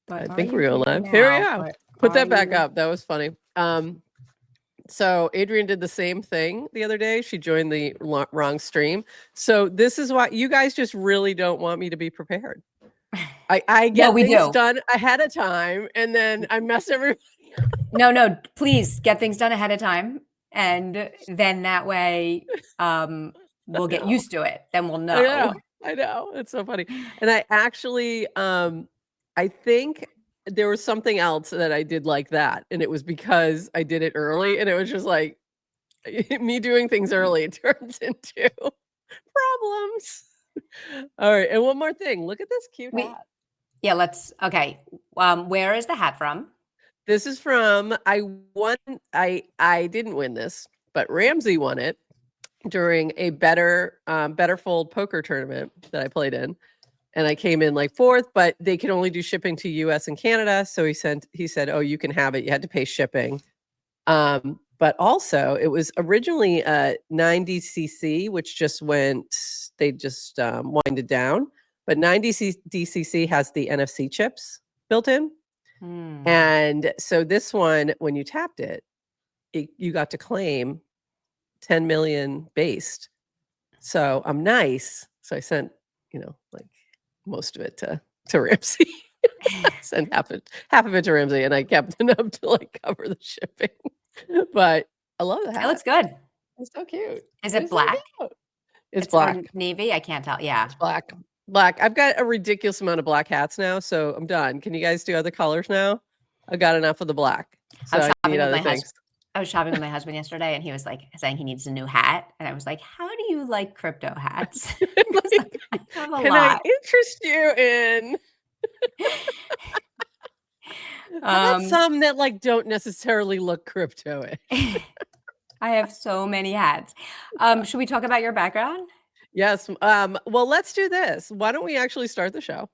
But I think we're going live. Here we go. Put that back up. That was funny. So Adrian did the same thing the other day. She joined the wrong stream. So this is why you guys just really don't want me to be prepared. I get things done ahead of time, and then I mess everybody up. No, please get things done ahead of time, and then that way we'll get used to it. Then we'll know. I know. It's so funny. And I actually, I think there was something else that I did like that. And it was because I did it early. And it was just like me doing things early turns into problems. All right. And one more thing. Look at this cute hat. Yeah, okay. Where is the hat from? This is from, I didn't win this, but Ramsey won it during a better fold poker tournament that I played in. And I came in like 4th, but they could only do shipping to US and Canada. So he said, oh, you can have it. You had to pay shipping. But also it was originally a 90cc, which they just winded down. But 90cc has the NFC chips built in. And so this one, when you tapped it, you got to claim 10 million based. So I'm nice. So I sent, like most of it to Ramsey. Sent half of it to Ramsey, and I kept enough to like cover the shipping. But I love the hat. It looks good. It's so cute. Is it black? It's black. Or navy? I can't tell. Yeah. It's black. Black. I've got a ridiculous amount of black hats now, so I'm done. Can you guys do other colors now? I've got enough of the black. So I need other things. I was shopping with my husband yesterday, and he was like saying he needs a new hat, and I was like, "How do you like crypto hats?" Can I interest you in? How about some that like don't necessarily look crypto-ish? I have so many hats. Should we talk about your background? Yes. Well, let's do this. Why don't we actually start the show?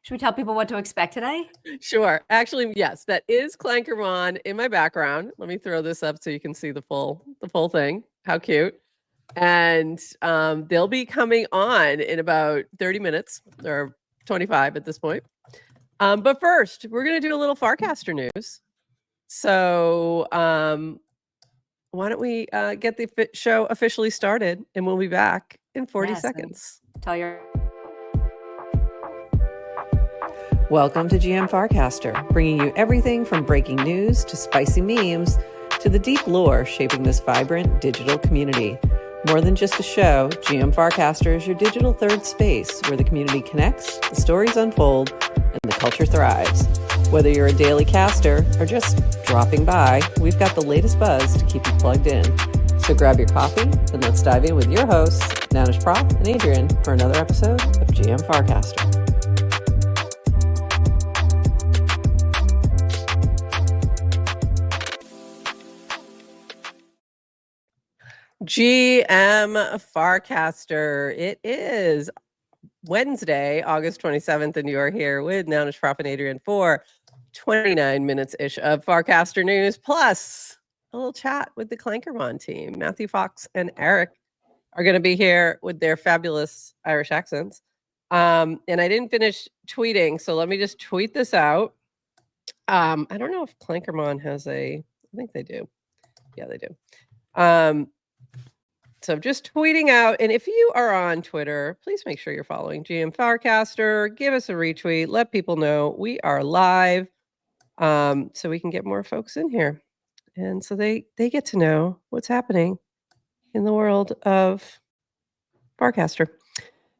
Should we tell people what to expect today? Sure. Actually, yes, that is Clankermon in my background. Let me throw this up so you can see the full thing. How cute. And they'll be coming on in about 30 minutes or 25 at this point. But first, we're going to do a little Farcaster news. So why don't we get the show officially started, and we'll be back in 40 seconds. Tell your... Welcome to GM Farcaster, bringing you everything from breaking news to spicy memes to the deep lore shaping this vibrant digital community. More than just a show, GM Farcaster is your digital third space where the community connects, the stories unfold, and the culture thrives. Whether you're a daily caster or just dropping by, we've got the latest buzz to keep you plugged in. So grab your coffee and let's dive in with your hosts, Nanish Prof and Adrian, for another episode of GM Farcaster. GM Farcaster. It is Wednesday, August 27th, and you are here with Nanish Prof and Adrian for 29 minutes-ish of Farcaster news, plus a little chat with the Clankermon team. Matthew Fox and Eric are going to be here with their fabulous Irish accents. And I didn't finish tweeting, so let me just tweet this out. I don't know if Clankermon has I think they do. Yeah, they do. So just tweeting out, and if you are on Twitter, please make sure you're following GM Farcaster. Give us a retweet. Let people know we are live, so we can get more folks in here, and so they get to know what's happening in the world of Farcaster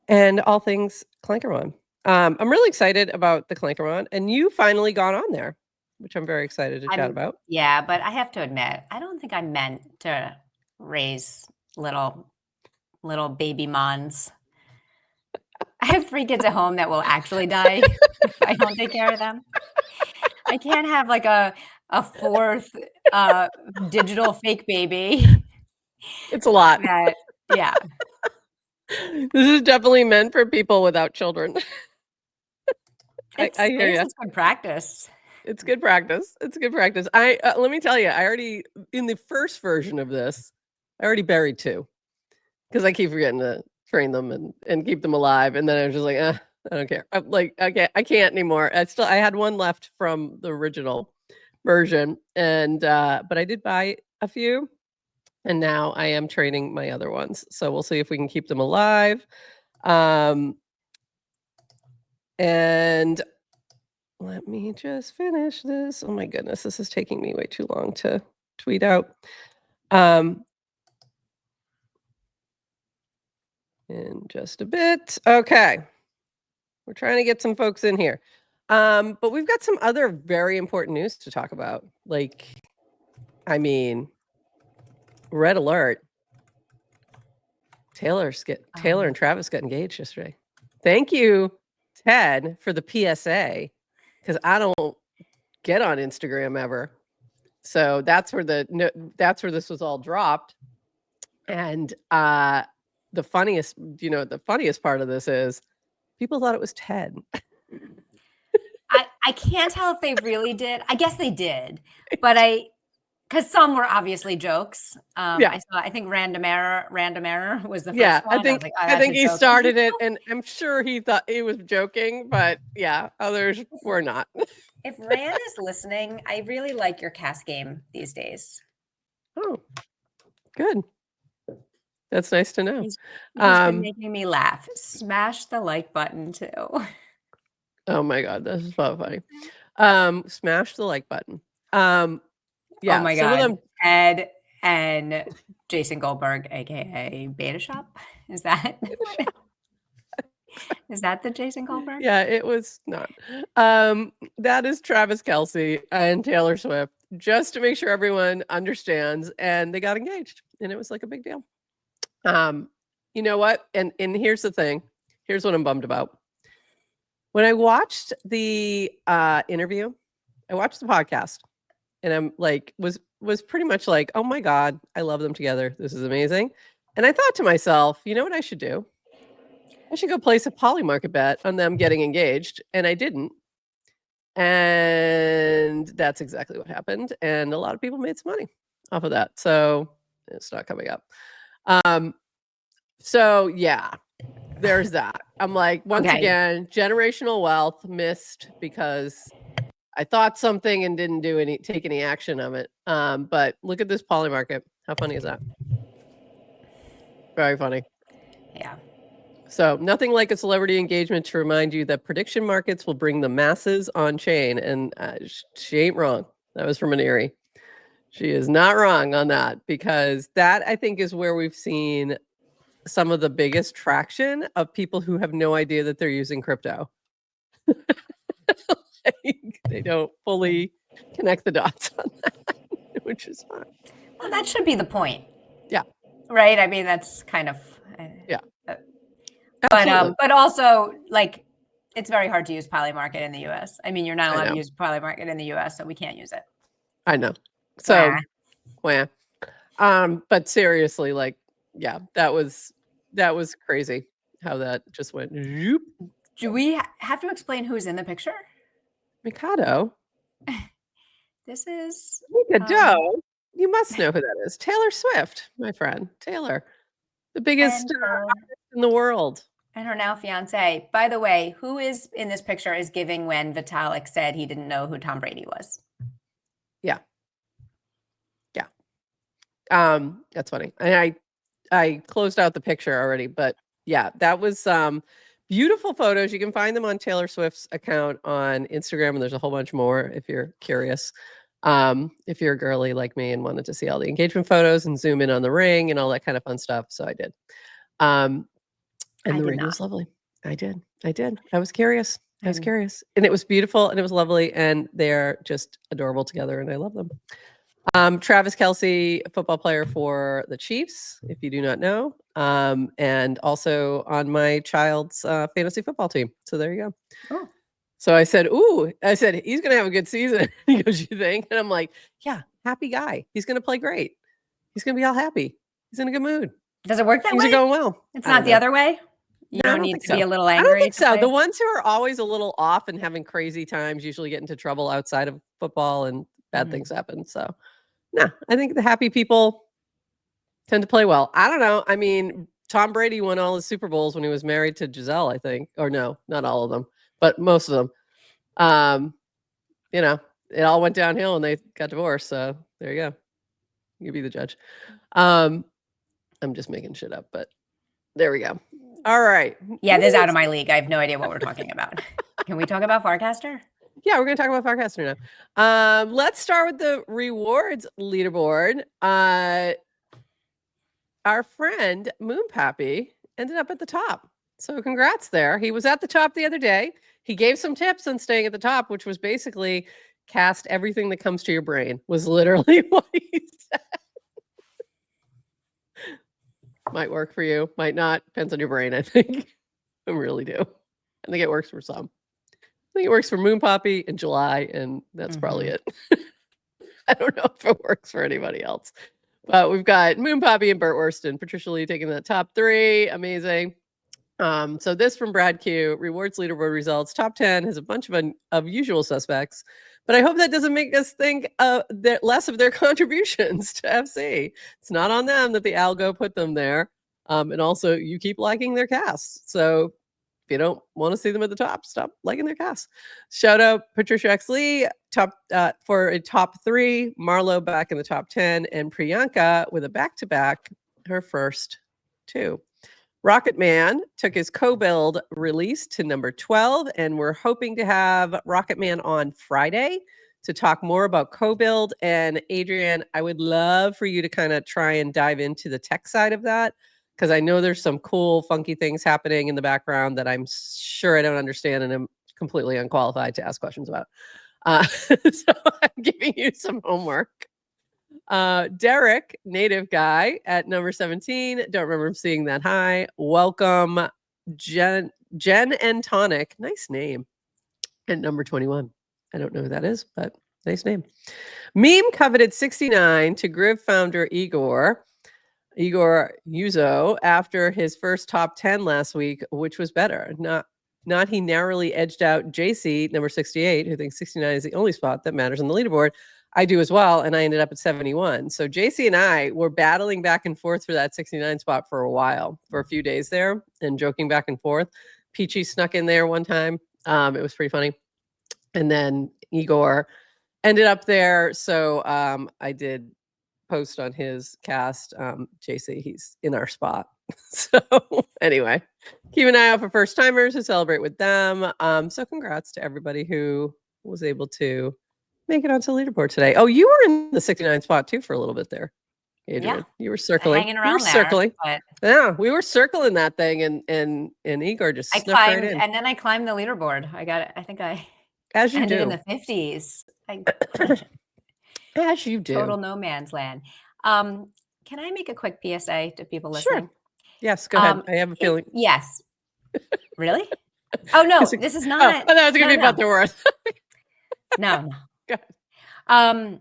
and all things Clankermon. I'm really excited about the Clankermon, and you finally got on there, which I'm very excited to chat about. Yeah, but I have to admit, I don't think I meant to raise little baby mons. I have 3 kids at home that will actually die if I don't take care of them. I can't have like a 4th digital fake baby. It's a lot. Yeah. This is definitely meant for people without children. I hear you. It's good practice. It's good practice. It's good practice. Let me tell you, I already, in the first version of this, I already buried 2 because I keep forgetting to train them and keep them alive. And then I was just like, I don't care. I'm like, okay, I can't anymore. I had one left from the original version, and but I did buy a few, and now I am training my other ones. So we'll see if we can keep them alive. And let me just finish this. Oh my goodness, this is taking me way too long to tweet out. In just a bit. Okay. We're trying to get some folks in here. But we've got some other very important news to talk about. Like, I mean, red alert. Taylor and Travis got engaged yesterday. Thank you, Ted, for the PSA, because I don't get on Instagram ever. So that's where this was all dropped. And the funniest part of this is people thought it was Ted. I can't tell if they really did. I guess they did, but because some were obviously jokes. Yeah. I think Random Error was the first one. I think he started it, and I'm sure he thought he was joking, but yeah, others were not. If Rand is listening, I really like your cast game these days. Oh, good. That's nice to know. He's been making me laugh. Smash the like button too. Oh my God, this is so funny. Smash the like button. Yeah. Oh my God. Ed and Jason Goldberg, aka Beta Shop. Is that is that the Jason Goldberg? Yeah, it was not. That is Travis Kelsey and Taylor Swift, just to make sure everyone understands. And they got engaged, and it was like a big deal. You know what? And here's the thing. Here's what I'm bummed about. When I watched the interview, I watched the podcast, and I'm like, was pretty much like, oh my God, I love them together. This is amazing. And I thought to myself, you know what I should do? I should go place a polymarket bet on them getting engaged. And I didn't. And that's exactly what happened. And a lot of people made some money off of that. So it's not coming up. So yeah, there's that. I'm like, once again, generational wealth missed because I thought something and didn't take any action of it. But look at this polymarket. How funny is that? Very funny. Yeah. So nothing like a celebrity engagement to remind you that prediction markets will bring the masses on chain. And she ain't wrong. That was from Aniri. She is not wrong on that, because that, I think, is where we've seen some of the biggest traction of people who have no idea that they're using crypto. Like, they don't fully connect the dots on that, which is fine. Well, that should be the point. Yeah. Right? I mean, that's kind of... yeah. But also, like, it's very hard to use polymarket in the US. I mean, you're not allowed to use polymarket in the US, so we can't use it. I know. So, but seriously, like, yeah, that was crazy how that just went. Zoop. Do we have to explain who's in the picture? Mikado. This is Mikado. You must know who that is. Taylor Swift, my friend. Taylor, the biggest artist in the world. And her now fiance. By the way, who is in this picture is giving when Vitalik said he didn't know who Tom Brady was. Yeah. Yeah. That's funny. And I closed out the picture already, but yeah, that was beautiful photos. You can find them on Taylor Swift's account on Instagram, and there's a whole bunch more if you're curious. If you're a girly like me and wanted to see all the engagement photos and zoom in on the ring and all that kind of fun stuff. So I did. And the ring was lovely. I did. I was curious. And it was beautiful, and it was lovely, and they're just adorable together, and I love them. Travis Kelsey, a football player for the Chiefs, if you do not know, and also on my child's fantasy football team. So there you go. Oh. So I said, he's going to have a good season. He goes, you think? And I'm like, yeah, happy guy. He's going to play great. He's going to be all happy. He's in a good mood. Does it work that way? Things are going well. It's not the other way? You don't need to be a little angry? I don't think so. The ones who are always a little off and having crazy times usually get into trouble outside of football, and bad things happen. So, no, I think the happy people tend to play well. I don't know. I mean, Tom Brady won all his Super Bowls when he was married to Giselle, I think. Or no, not all of them, but most of them. You know, it all went downhill and they got divorced. So there you go. You be the judge. I'm just making shit up, but there we go. All right. Yeah, this is out of my league. I have no idea what we're talking about. Can we talk about Farcaster? Yeah, we're going to talk about Farcaster now. Let's start with the rewards leaderboard. Our friend Moon Pappy ended up at the top. So congrats there. He was at the top the other day. He gave some tips on staying at the top, which was basically cast everything that comes to your brain, was literally what he said. Might work for you, might not. Depends on your brain, I think. I really do. I think it works for some. I think it works for Moon Poppy in July, and that's probably it. I don't know if it works for anybody else. But we've got Moon Poppy and Burt Worston. Patricia Lee taking the top 3. Amazing. So this from Brad Q. Rewards leaderboard results. Top 10 has a bunch of usual suspects. But I hope that doesn't make us think less of their contributions to FC. It's not on them that the algo put them there. And also, you keep liking their casts. So if you don't want to see them at the top, stop liking their casts. Shout out Patricia X. Lee for a top 3. Marlo back in the top 10. And Priyanka with a back-to-back, her first 2. Rocket Man took his co-build release to number 12, and we're hoping to have Rocket Man on Friday to talk more about co-build. And Adrian, I would love for you to kind of try and dive into the tech side of that, because I know there's some cool, funky things happening in the background that I'm sure I don't understand and I'm completely unqualified to ask questions about. So I'm giving you some homework. Derek, native guy at number 17. Don't remember him seeing that high. Welcome, Jen and Tonic. Nice name. At number 21. I don't know who that is, but nice name. Meme coveted 69 to Griv founder Igor Yuzo after his first top 10 last week, which was better. Not he narrowly edged out JC, number 68, who thinks 69 is the only spot that matters on the leaderboard. I do as well, and I ended up at 71. So JC and I were battling back and forth for that 69 spot for a while, for a few days there, and joking back and forth. Peachy snuck in there one time. It was pretty funny. And then Igor ended up there. So I did post on his cast. JC, he's in our spot. So anyway, keep an eye out for first timers who celebrate with them. So congrats to everybody who was able to make it onto the leaderboard today. Oh, you were in the 69 spot too for a little bit there, Adrian. Yeah, you were circling. hanging around you were circling. there. Yeah, we were circling that thing, and Igor just snuck right in. And then I climbed the leaderboard. I think I as you ended do in the 50s. As you do. Total no man's land. Can I make a quick PSA to people listening? Sure. Yes, go ahead. I have a feeling. Yes. Really? Oh no, this is not. Oh, that was going to be about the worth. No. Go ahead.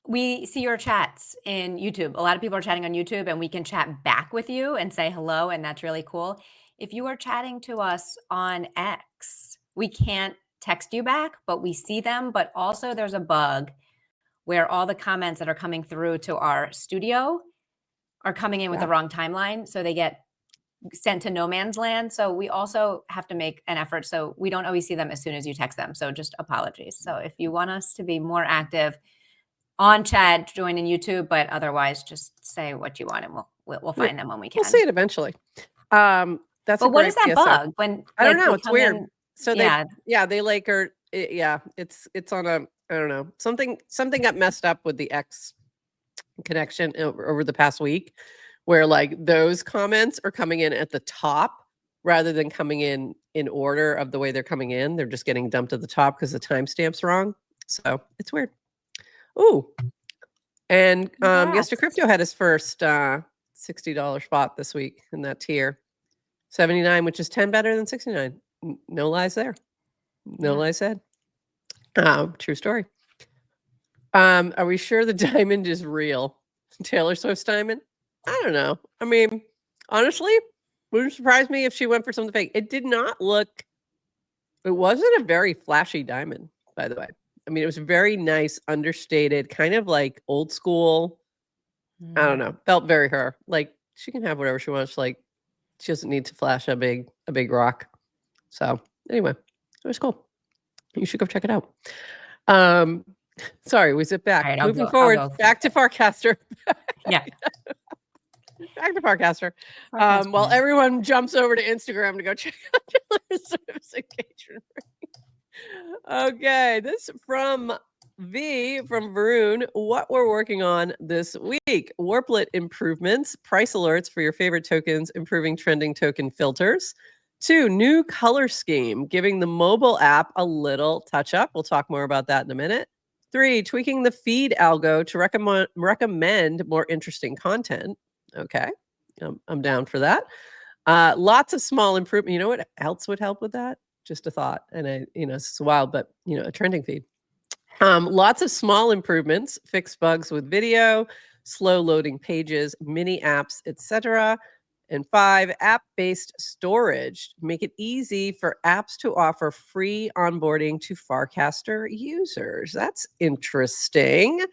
We see your chats in YouTube. A lot of people are chatting on YouTube, and we can chat back with you and say hello, and that's really cool. If you are chatting to us on X, we can't text you back, but we see them. But also there's a bug where all the comments that are coming through to our studio are coming in with the wrong timeline. So they get sent to no man's land. So we also have to make an effort. So we don't always see them as soon as you text them. So just apologies. So if you want us to be more active on chat, join in YouTube, but otherwise just say what you want and we'll find them when we can. We'll see it eventually. That's but what is that PSA. Bug? When I don't know, it's weird. So they yeah, it's on a, I don't know, something got messed up with the X connection over the past week, where like those comments are coming in at the top rather than coming in order of the way they're coming in. They're just getting dumped at the top because the timestamp's wrong. So it's weird. Ooh. And Yester Crypto had his first $60 spot this week in that tier. 79, which is 10 better than 69. No lies there. No lies said. True story. Are we sure the diamond is real? Taylor Swift's diamond? I don't know. I mean, honestly, wouldn't surprise me if she went for something fake. It did not look, it wasn't a very flashy diamond, by the way. I mean, it was very nice, understated, kind of like old school I don't know. Felt very her. Like she can have whatever she wants. Like she doesn't need to flash a big rock. So anyway, it was cool. You should go check it out. Sorry, we zip back. All right, Moving I'll forward, go. back to Farcaster. Yeah. Back to Farcaster. Farcaster. While everyone jumps over to Instagram to go check out your service engagement. Okay, this from Varun. What we're working on this week: Warplet improvements, price alerts for your favorite tokens, improving trending token filters. 2, new color scheme, giving the mobile app a little touch up. We'll talk more about that in a minute. 3, tweaking the feed algo to recommend more interesting content. Okay, I'm down for that. Lots of small improvement. You know what else would help with that? Just a thought. And it's wild, but a trending feed. Lots of small improvements, fix bugs with video, slow loading pages, mini apps, etc. And 5, app-based storage. Make it easy for apps to offer free onboarding to Farcaster users. That's interesting.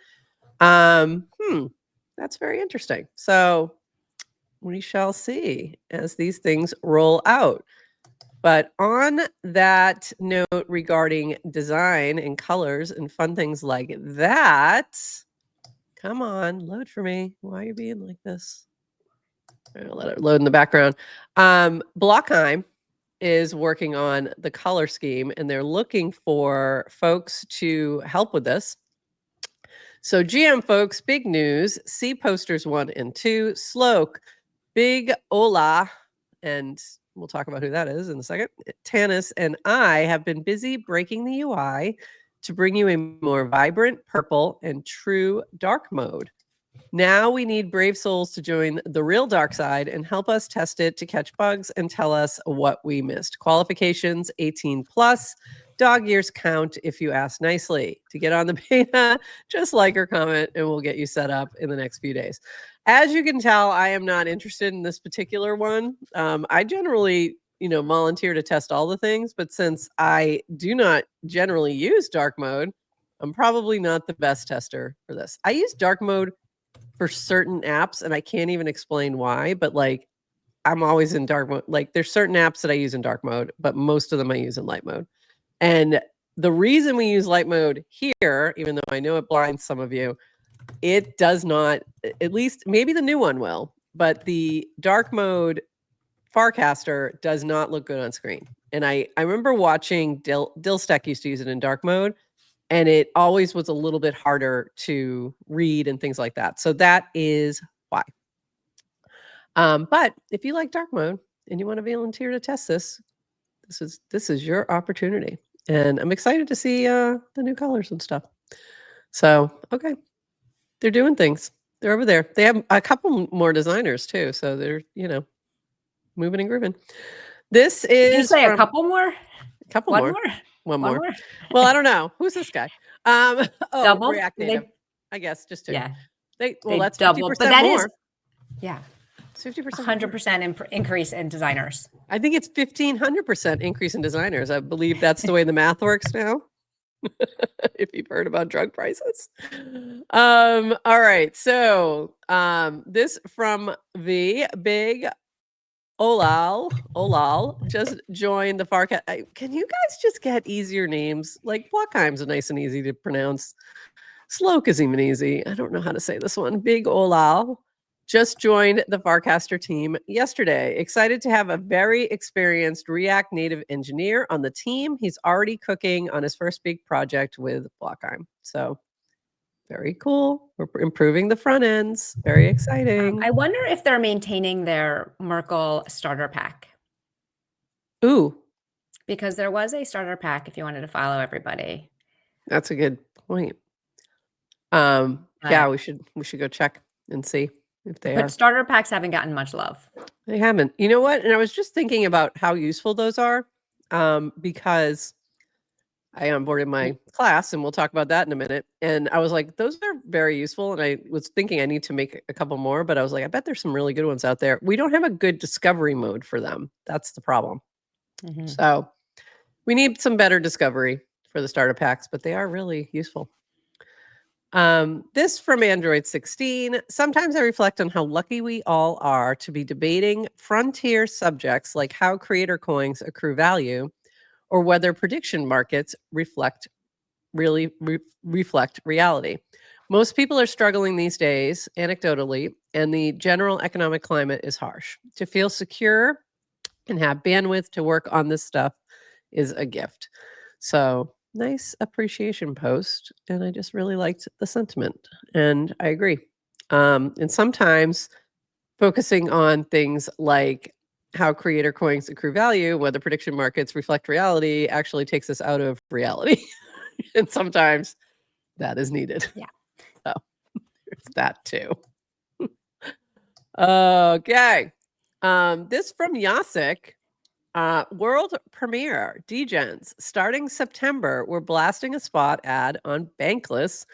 That's very interesting. So we shall see as these things roll out. But on that note regarding design and colors and fun things like that, come on, load for me. Why are you being like this? I'll let it load in the background. Blockheim is working on the color scheme, and they're looking for folks to help with this. So GM folks, big news. See posters 1 and 2. Sloke, Big Ola, and we'll talk about who that is in a second. Tanis and I have been busy breaking the UI to bring you a more vibrant purple and true dark mode. Now we need brave souls to join the real dark side and help us test it to catch bugs and tell us what we missed. Qualifications 18 plus. Dog years count if you ask nicely. To get on the beta, just like or comment and we'll get you set up in the next few days. As you can tell, I am not interested in this particular one. I generally, volunteer to test all the things, but since I do not generally use dark mode, I'm probably not the best tester for this. I use dark mode for certain apps, and I can't even explain why, but I'm always in dark mode. There's certain apps that I use in dark mode, but most of them I use in light mode. And the reason we use light mode here, even though I know it blinds some of you, it does not, at least maybe the new one will, but the dark mode Farcaster does not look good on screen. And I remember watching Dillstack used to use it in dark mode, and it always was a little bit harder to read and things like that. So that is why. But if you like dark mode and you want to volunteer to test this is your opportunity. And I'm excited to see the new colors and stuff. So, okay. They're doing things. They're over there. They have a couple more designers too. So they're, moving and grooving. This is Did you say a couple more? A couple One more. more? One more. Well, I don't know. Who's this guy? Double? React Native. I guess just 2. Yeah. That's double, 50% but that more. Is, yeah. It's 50%. 100% increase in designers. I think it's 1,500% increase in designers. I believe that's the way the math works now. If you've heard about drug prices. All right. So this from the big Olal just joined the Farcast. Can you guys just get easier names? Blockheim's nice and easy to pronounce. Sloke is even easy. I don't know how to say this one. Big Olal just joined the Farcaster team yesterday. Excited to have a very experienced React Native engineer on the team. He's already cooking on his first big project with Blockheim. So very cool. We're improving the front ends. Very exciting. I wonder if they're maintaining their Merkle starter pack. Ooh. Because there was a starter pack if you wanted to follow everybody. That's a good point. Yeah, we should go check and see if they are. But starter packs haven't gotten much love. They haven't. You know what? And I was just thinking about how useful those are, because I onboarded my class, and we'll talk about that in a minute. And I was like, those are very useful. And I was thinking I need to make a couple more, but I was like, I bet there's some really good ones out there. We don't have a good discovery mode for them. That's the problem. Mm-hmm. So we need some better discovery for the starter packs, but they are really useful. This from Android 16. Sometimes I reflect on how lucky we all are to be debating frontier subjects like how creator coins accrue value or whether prediction markets reflect reality. Most people are struggling these days, anecdotally, and the general economic climate is harsh. To feel secure and have bandwidth to work on this stuff is a gift. So, nice appreciation post. And I just really liked the sentiment. And I agree. And sometimes focusing on things like how creator coins accrue value, whether prediction markets reflect reality, actually takes us out of reality. And sometimes that is needed. Yeah. So there's that too. Okay. This from Yasik. World premiere, Degens. Starting September, we're blasting a spot ad on Bankless,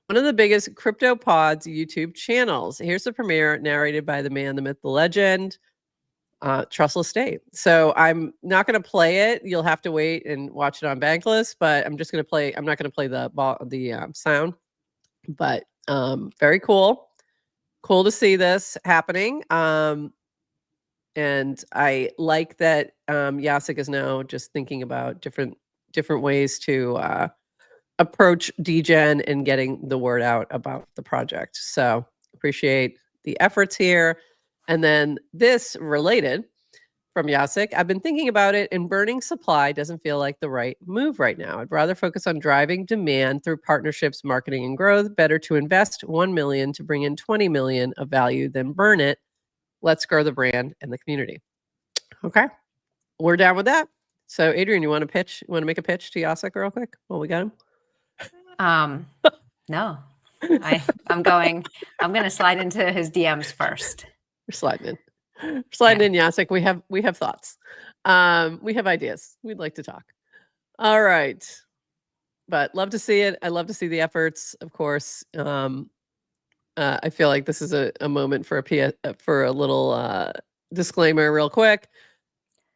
one of the biggest CryptoPods YouTube channels. Here's the premiere, narrated by the man, the myth, the legend, Trussell Estate. So I'm not going to play it. You'll have to wait and watch it on Bankless, but I'm just going to play. I'm not going to play the sound, but very cool. Cool to see this happening. And I like that Yasik is now just thinking about different ways to approach Degen and getting the word out about the project. So appreciate the efforts here. And then this related from Yasik. I've been thinking about it, and burning supply doesn't feel like the right move right now. I'd rather focus on driving demand through partnerships, marketing, and growth. Better to invest 1 million to bring in 20 million of value than burn it. Let's grow the brand and the community. Okay, we're down with that. So, Adrian, you want to pitch? You want to make a pitch to Yasik real quick? Well, we got him. No, I'm going to slide into his DMs first. We're sliding in. We're sliding in, Yasik. We have thoughts. We have ideas. We'd like to talk. All right. But love to see it. I love to see the efforts, of course. I feel like this is a moment for a little disclaimer real quick.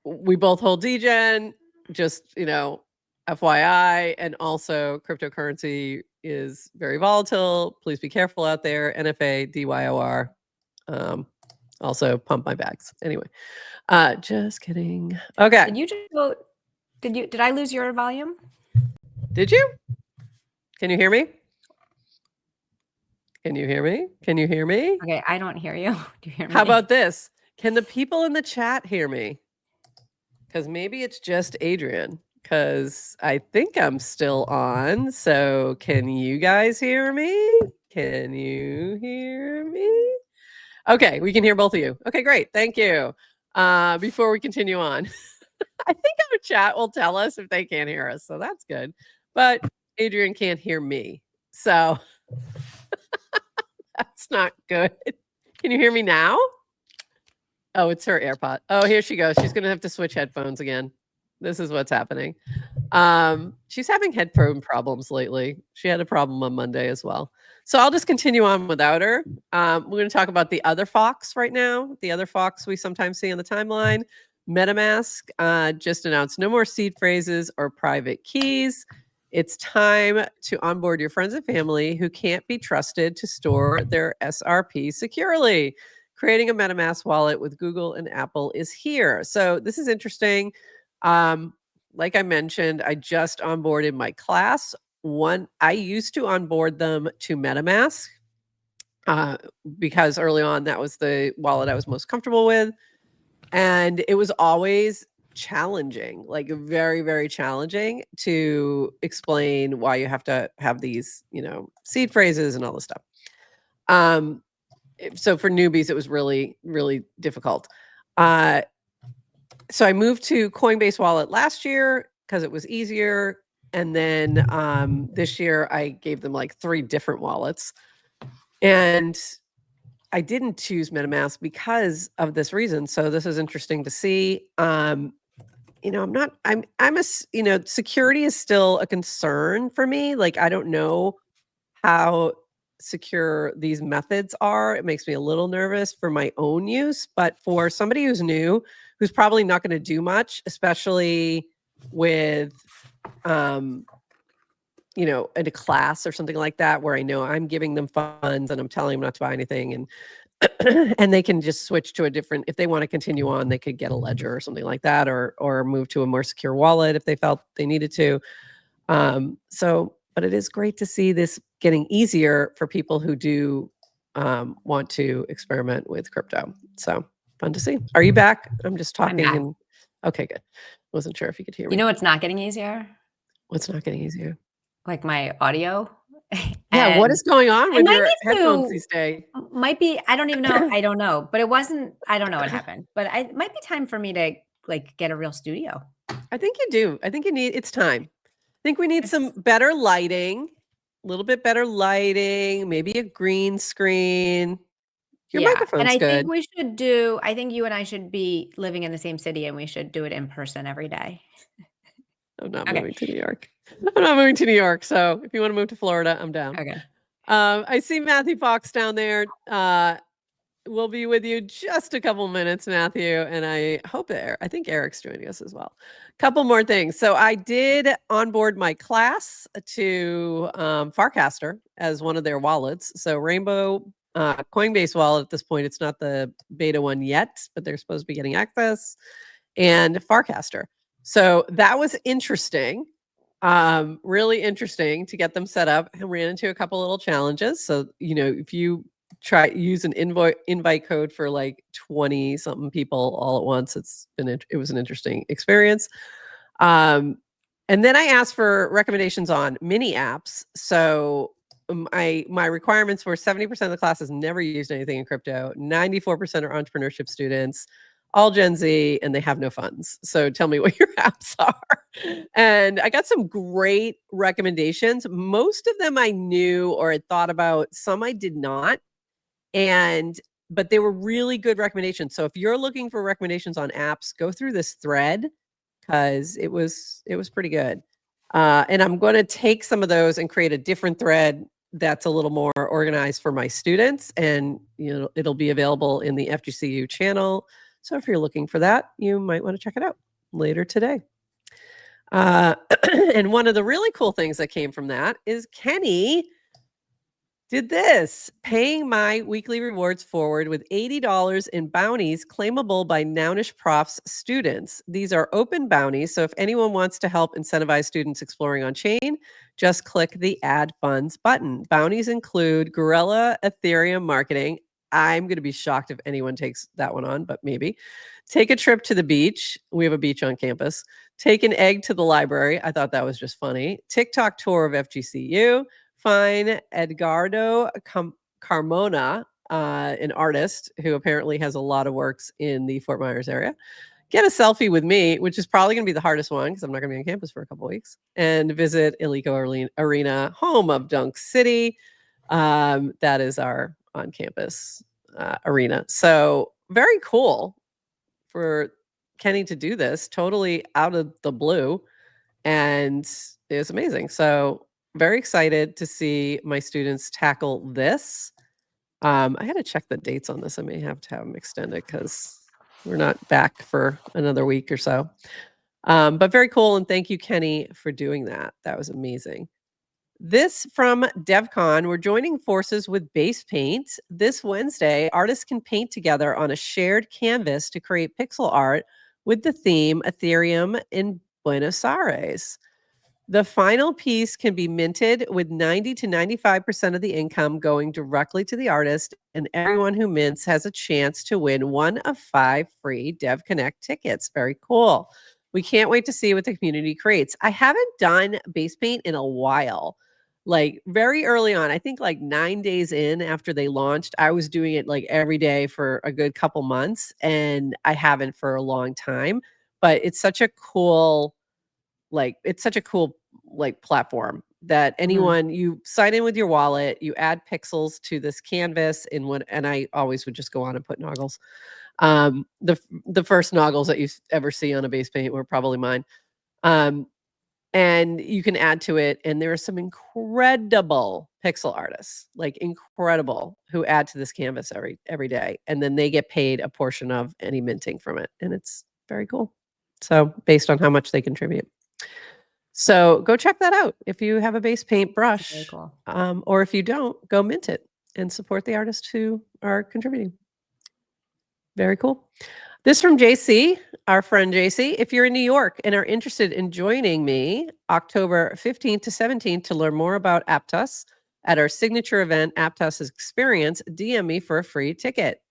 We both hold Degen, just, FYI, and also cryptocurrency is very volatile. Please be careful out there. NFA, DYOR. Also pump my bags. Anyway, just kidding. Okay. Did you just go? Did I lose your volume? Did you? Can you hear me? Can you hear me? Can you hear me? Okay, I don't hear you. Do you hear me? How about this? Can the people in the chat hear me? Because maybe it's just Adrian, because I think I'm still on. So can you guys hear me? Can you hear me? Okay, we can hear both of you. Okay, great. Thank you. Before we continue on, I think our chat will tell us if they can't hear us. So that's good. But Adrian can't hear me. So that's not good. Can you hear me now? Oh, it's her AirPod. Oh, here she goes. She's going to have to switch headphones again. This is what's happening. She's having headphone problems lately. She had a problem on Monday as well. So I'll just continue on without her. We're going to talk about the other fox right now. The other fox we sometimes see on the timeline. MetaMask just announced no more seed phrases or private keys. It's time to onboard your friends and family who can't be trusted to store their SRP securely. Creating a MetaMask wallet with Google and Apple is here. So this is interesting. Like I mentioned, I just onboarded my class. I used to onboard them to MetaMask because early on that was the wallet I was most comfortable with. And it was always challenging, like very, very challenging to explain why you have to have these, seed phrases and all this stuff. So for newbies, it was really, really difficult. So I moved to Coinbase Wallet last year because it was easier. And then this year I gave them like 3 different wallets. And I didn't choose MetaMask because of this reason. So this is interesting to see. Security is still a concern for me. Like, I don't know how secure these methods are. It makes me a little nervous for my own use, but for somebody who's new, who's probably not going to do much, especially with at a class or something like that, where I know I'm giving them funds and I'm telling them not to buy anything, and and they can just switch to a different, if they want to continue on, they could get a ledger or something like that, or move to a more secure wallet if they felt they needed to. But it is great to see this getting easier for people who do want to experiment with crypto. So fun to see. Are you back? I'm just I'm talking back. and okay, good. Wasn't sure if you could hear me. You know what's not getting easier? What's not getting easier? Like my audio. Yeah, what And is going on I with might your need headphones to these days? might be I don't even know. I don't know. But it wasn't I don't know what happened. But it might be time for me to like get a real studio. I think you do. I think it's time. I think we need some It's better lighting, a little bit better lighting, maybe a green screen. Your Yeah, and microphone's I think good. I think you and I should be living in the same city, and we should do it in person every day. I'm not Okay, moving to New York. I'm not moving to New York, so if you wanna move to Florida, I'm down. okay. I see Matthew Fox down there. We'll be with you just a couple minutes, Matthew, and I think Eric's joining us as well. Couple more things. So I did onboard my class to Farcaster as one of their wallets. So Rainbow Coinbase wallet at this point, it's not the beta one yet, but they're supposed to be getting access, and Farcaster. So that was interesting. Really interesting to get them set up. I ran into a couple little challenges. So, if you use an invite code for like 20 something people all at once, it was an interesting experience. And then I asked for recommendations on mini apps. So my requirements were 70% of the class has never used anything in crypto, 94% are entrepreneurship students, all Gen Z, and they have no funds. So tell me what your apps are. And I got some great recommendations. Most of them I knew or had thought about, some I did not. But they were really good recommendations. So if you're looking for recommendations on apps, go through this thread, because it was pretty good. And I'm going to take some of those and create a different thread that's a little more organized for my students, and it'll be available in the FGCU channel. So if you're looking for that, you might want to check it out later today. And one of the really cool things that came from that is Kenny did this, paying my weekly rewards forward with $80 in bounties claimable by Nounish Prof's students. These are open bounties, so if anyone wants to help incentivize students exploring on chain, just click the Add Funds button. Bounties include Guerrilla Ethereum marketing. I'm going to be shocked if anyone takes that one on, but maybe. Take a trip to the beach. We have a beach on campus. Take an egg to the library. I thought that was just funny. TikTok tour of FGCU. Find Edgardo Carmona, an artist who apparently has a lot of works in the Fort Myers area. Get a selfie with me, which is probably going to be the hardest one because I'm not going to be on campus for a couple weeks. And visit Ilico Arena, home of Dunk City. That is our on-campus arena. So very cool for Kenny to do this, totally out of the blue. And it was amazing. So very excited to see my students tackle this. I had to check the dates on this. I may have to have them extended because we're not back for another week or so. But very cool. And thank you, Kenny, for doing that. That was amazing. This from DevCon, we're joining forces with Base Paint. This Wednesday, artists can paint together on a shared canvas to create pixel art with the theme Ethereum in Buenos Aires. The final piece can be minted with 90 to 95% of the income going directly to the artist, and everyone who mints has a chance to win one of 5 free Dev Connect tickets. Very cool. We can't wait to see what the community creates. I haven't done Base Paint in a while. Like very early on, I think like 9 days in after they launched, I was doing it like every day for a good couple months, and I haven't for a long time. But it's such a cool platform that anyone, you sign in with your wallet, you add pixels to this canvas and I always would just go on and put noggles. The first noggles that you ever see on a Base Paint were probably mine. And you can add to it, and there are some incredible pixel artists, like incredible, who add to this canvas every day, and then they get paid a portion of any minting from it, and it's very cool. So based on how much they contribute. So go check that out if you have a base paint brush, Very cool. or if you don't, go mint it and support the artists who are contributing. Very cool. This from JC, our friend JC. If you're in New York and are interested in joining me October 15th to 17th to learn more about Aptos at our signature event, Aptos Experience, DM me for a free ticket.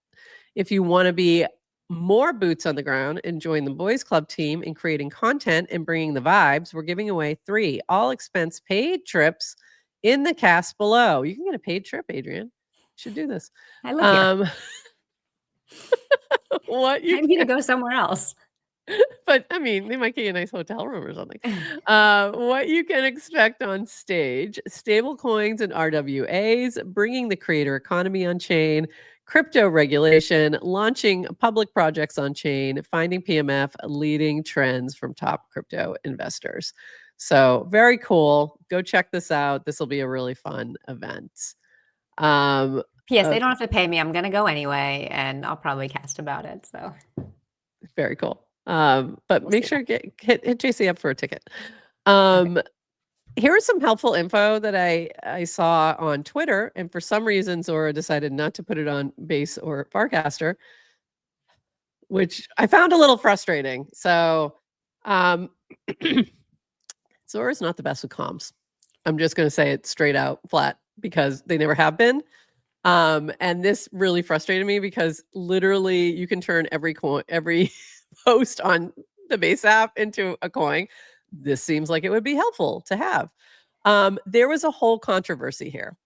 If you want to be more boots on the ground and join the Boys Club team in creating content and bringing the vibes, we're giving away 3 all-expense paid trips in the cast below. You can get a paid trip, Adrian. You should do this. I live here. What you I need to go somewhere else. But I mean, they might get you a nice hotel room or something. What you can expect on stage: stable coins and RWAs, bringing the creator economy on chain, crypto regulation, launching public projects on chain, finding PMF, leading trends from top crypto investors. So very cool. Go check this out. This will be a really fun event. P.S. They don't have to pay me. I'm going to go anyway, and I'll probably cast about it. So very cool. But make sure hit JC up for a ticket. Here is some helpful info that I saw on Twitter, and for some reason Zora decided not to put it on Base or Farcaster, which I found a little frustrating. So Zora's not the best with comms. I'm just going to say it straight out flat because they never have been. And this really frustrated me because literally you can turn every post on the Base app into a coin. This seems like it would be helpful to have. There was a whole controversy here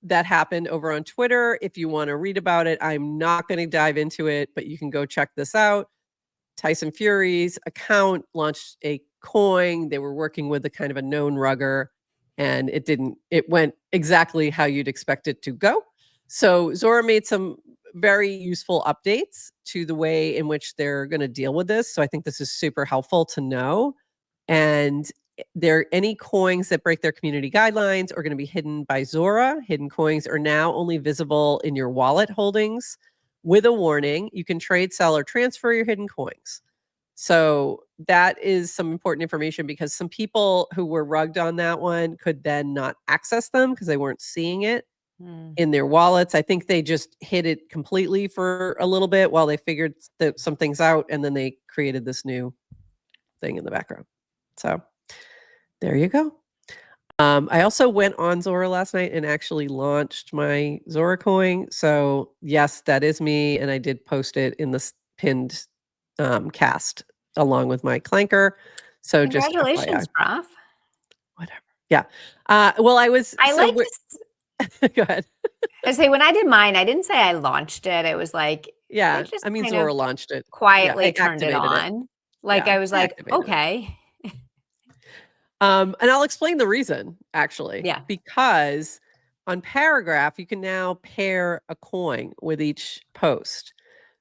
that happened over on Twitter. If you want to read about it, I'm not going to dive into it, but you can go check this out. Tyson Fury's account launched a coin. They were working with a kind of a known rugger, and it went exactly how you'd expect it to go. So Zora made some very useful updates to the way in which they're going to deal with this. So I think this is super helpful to know. And any coins that break their community guidelines are going to be hidden by Zora. Hidden coins are now only visible in your wallet holdings with a warning. You can trade, sell, or transfer your hidden coins. So that is some important information because some people who were rugged on that one could then not access them because they weren't seeing it in their wallets. I think they just hid it completely for a little bit while they figured some things out, and then they created this new thing in the background. So there you go. I also went on Zora last night and actually launched my Zora coin. So yes, that is me, and I did post it in the pinned cast along with my Clanker. So congratulations, just Prof. Whatever. Yeah. Well, I like this. Go ahead. I say when I did mine, I didn't say I launched it. It was like I mean, Zora launched it quietly, turned it on. I was like, okay. And I'll explain the reason actually. Yeah. Because on Paragraph, you can now pair a coin with each post.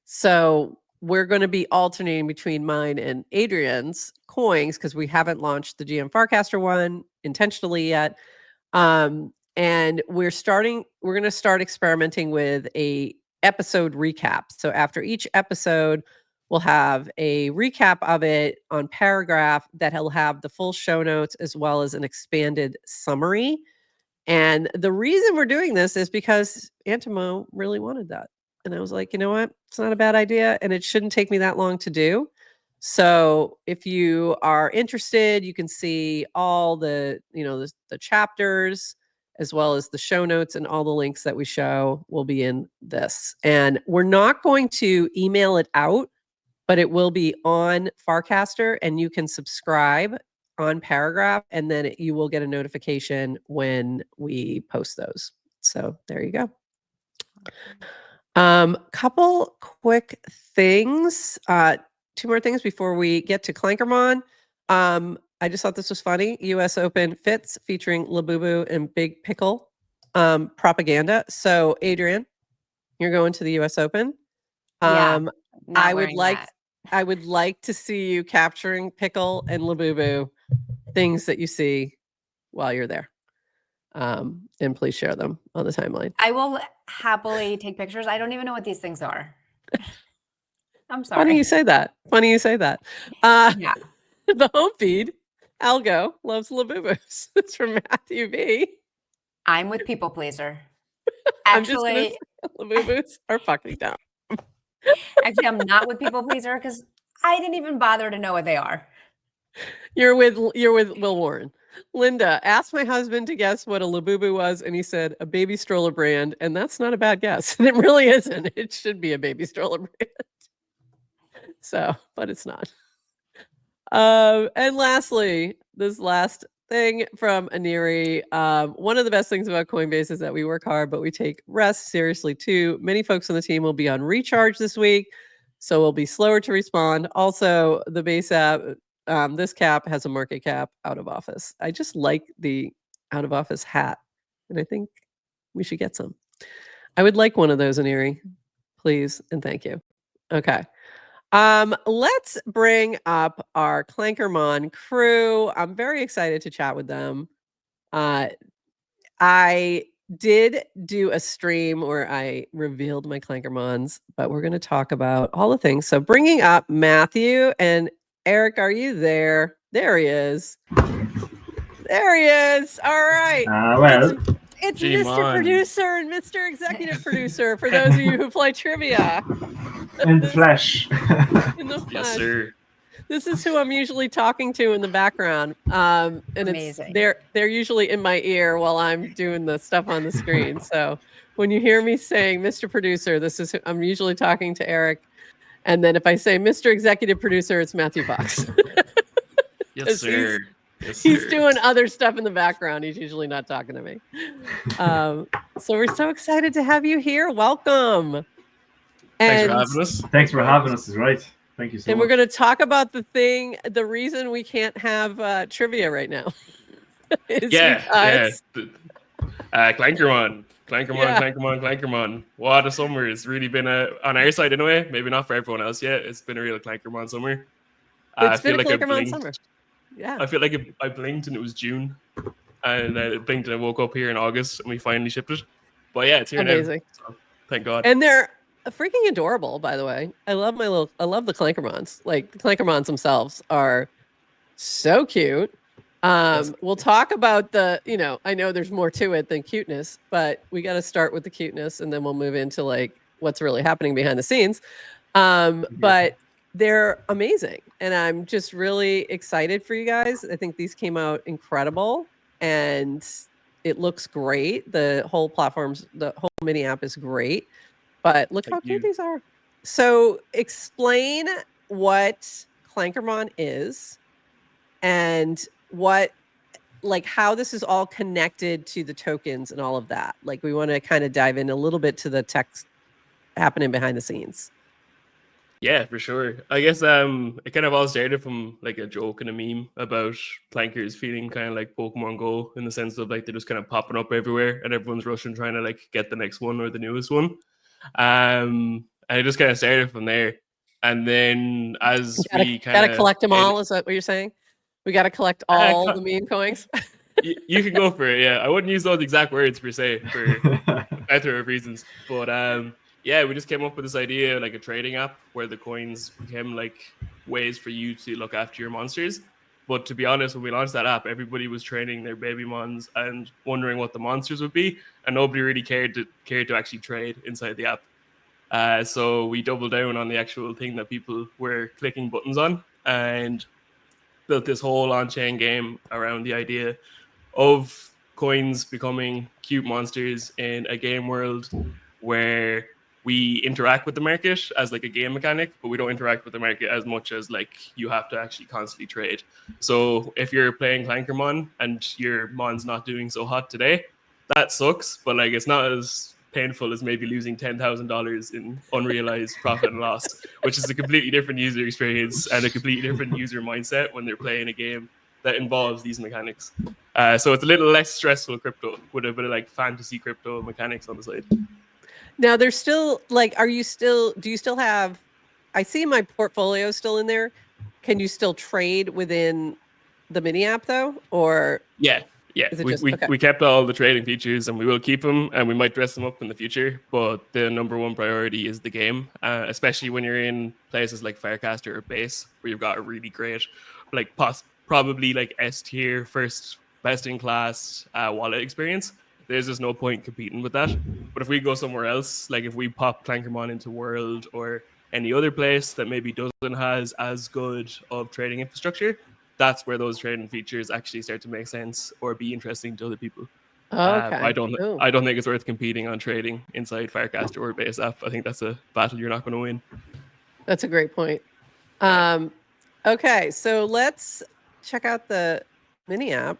So we're going to be alternating between mine and Adrian's coins because we haven't launched the GM Farcaster one intentionally yet. And we're going to start experimenting with a episode recap. So after each episode, we'll have a recap of it on Paragraph that'll have the full show notes as well as an expanded summary. And the reason we're doing this is because Antimo really wanted that. And I was like, you know what? It's not a bad idea. And it shouldn't take me that long to do. So if you are interested, you can see all the chapters as well as the show notes, and all the links that we show will be in this. And we're not going to email it out, but it will be on Farcaster, and you can subscribe on Paragraph, and then you will get a notification when we post those. So there you go. Couple quick things. 2 more things before we get to Clankermon. I just thought this was funny. US Open Fits featuring Labubu and Big Pickle propaganda. So Adrian, you're going to the US Open. Yeah, I would like to see you capturing Pickle and Labubu, things that you see while you're there. And please share them on the timeline. I will happily take pictures. I don't even know what these things are. I'm sorry. Funny you say that. Yeah. The home feed Algo loves Labubu's. It's from Matthew B. I'm with people pleaser. I'm just gonna Actually, say Labubu's are fucking dumb. I'm not with people pleaser because I didn't even bother to know what they are. You're with Will Warren. Linda asked my husband to guess what a Labubu was, and he said a baby stroller brand, and that's not a bad guess. And it really isn't. It should be a baby stroller brand. So, but it's not. And lastly, this last thing from Aniri. One of the best things about Coinbase is that we work hard, but we take rest seriously too. Many folks on the team will be on recharge this week, so we'll be slower to respond. Also, the base app, this cap has a market cap out of office. I just like the out of office hat, and I think we should get some. I would like one of those, Aniri, please, and thank you. Okay. Let's bring up our Clankermon crew. I'm very excited to chat with them. I did do a stream where I revealed my Clankermons, but we're going to talk about all the things. So bringing up Matthew and Eric, are you there? There he is. There he is. All right. Well, it's Mr. Producer and Mr. Executive Producer for those of you who play trivia. in the flesh. In the flesh. Yes, sir. This is who I'm usually talking to in the background. And Amazing. They're usually in my ear while I'm doing the stuff on the screen. So when you hear me saying Mr. Producer, this is who I'm usually talking to Eric. And then if I say Mr. Executive Producer, it's Matthew Fox. Yes, sir. He's doing other stuff in the background. He's usually not talking to me. So we're so excited to have you here. Welcome. Thanks for having us. Thanks for having us, is right. Thank you so much. And we're going to talk about the reason we can't have trivia right now. Clankermon. What a summer. It's really been on our side anyway. Maybe not for everyone else yet. It's been a real Clankermon summer. It's been a Clankermon summer. Yeah. I feel like I blinked and it was June. And I blinked and I woke up here in August and we finally shipped it. But yeah, it's here Amazing. now. So, thank God. And they're freaking adorable, by the way. I love the Clankermons. Like the Clankermons themselves are so cute. We'll talk about I know there's more to it than cuteness, but we got to start with the cuteness and then we'll move into like what's really happening behind the scenes. But they're amazing. And I'm just really excited for you guys. I think these came out incredible and it looks great. The whole mini app is great. But look how cute these are. So explain what Clankermon is and how this is all connected to the tokens and all of that. Like we want to kind of dive in a little bit to the text happening behind the scenes. Yeah, for sure. I guess it kind of all started from like a joke and a meme about Clankers feeling kind of like Pokemon Go in the sense of like they're just kind of popping up everywhere and everyone's rushing trying to like get the next one or the newest one. And it just kind of started from there. And then as we kind of gotta collect them all, is that what you're saying? We gotta collect all the meme coins. You can go for it, yeah. I wouldn't use those exact words per se for better reasons. But yeah, we just came up with this idea, like a trading app where the coins became like ways for you to look after your monsters. But to be honest, when we launched that app, everybody was training their baby mons and wondering what the monsters would be, and nobody really cared to actually trade inside the app. So we doubled down on the actual thing that people were clicking buttons on and built this whole on-chain game around the idea of coins becoming cute monsters in a game world where we interact with the market as like a game mechanic, but we don't interact with the market as much as like you have to actually constantly trade. So if you're playing Clankermon and your mon's not doing so hot today, that sucks, but like it's not as painful as maybe losing $10,000 in unrealized profit and loss, which is a completely different user experience and a completely different user mindset when they're playing a game that involves these mechanics. So it's a little less stressful crypto with a bit of like fantasy crypto mechanics on the side. Now there's still like, do you still have, I see my portfolio still in there. Can you still trade within the mini app though? Or yeah. We kept all the trading features and we will keep them and we might dress them up in the future. But the number one priority is the game, especially when you're in places like Farcaster or Base where you've got a really great like probably like S tier, first best in class wallet experience. There's just no point competing with that. But if we go somewhere else, like if we pop Clankermon into World or any other place that maybe doesn't has as good of trading infrastructure, that's where those trading features actually start to make sense or be interesting to other people. Okay. I don't Ooh. think it's worth competing on trading inside Farcaster or base app. I think that's a battle you're not going to win. That's a great point. Yeah. Okay, so let's check out the mini app.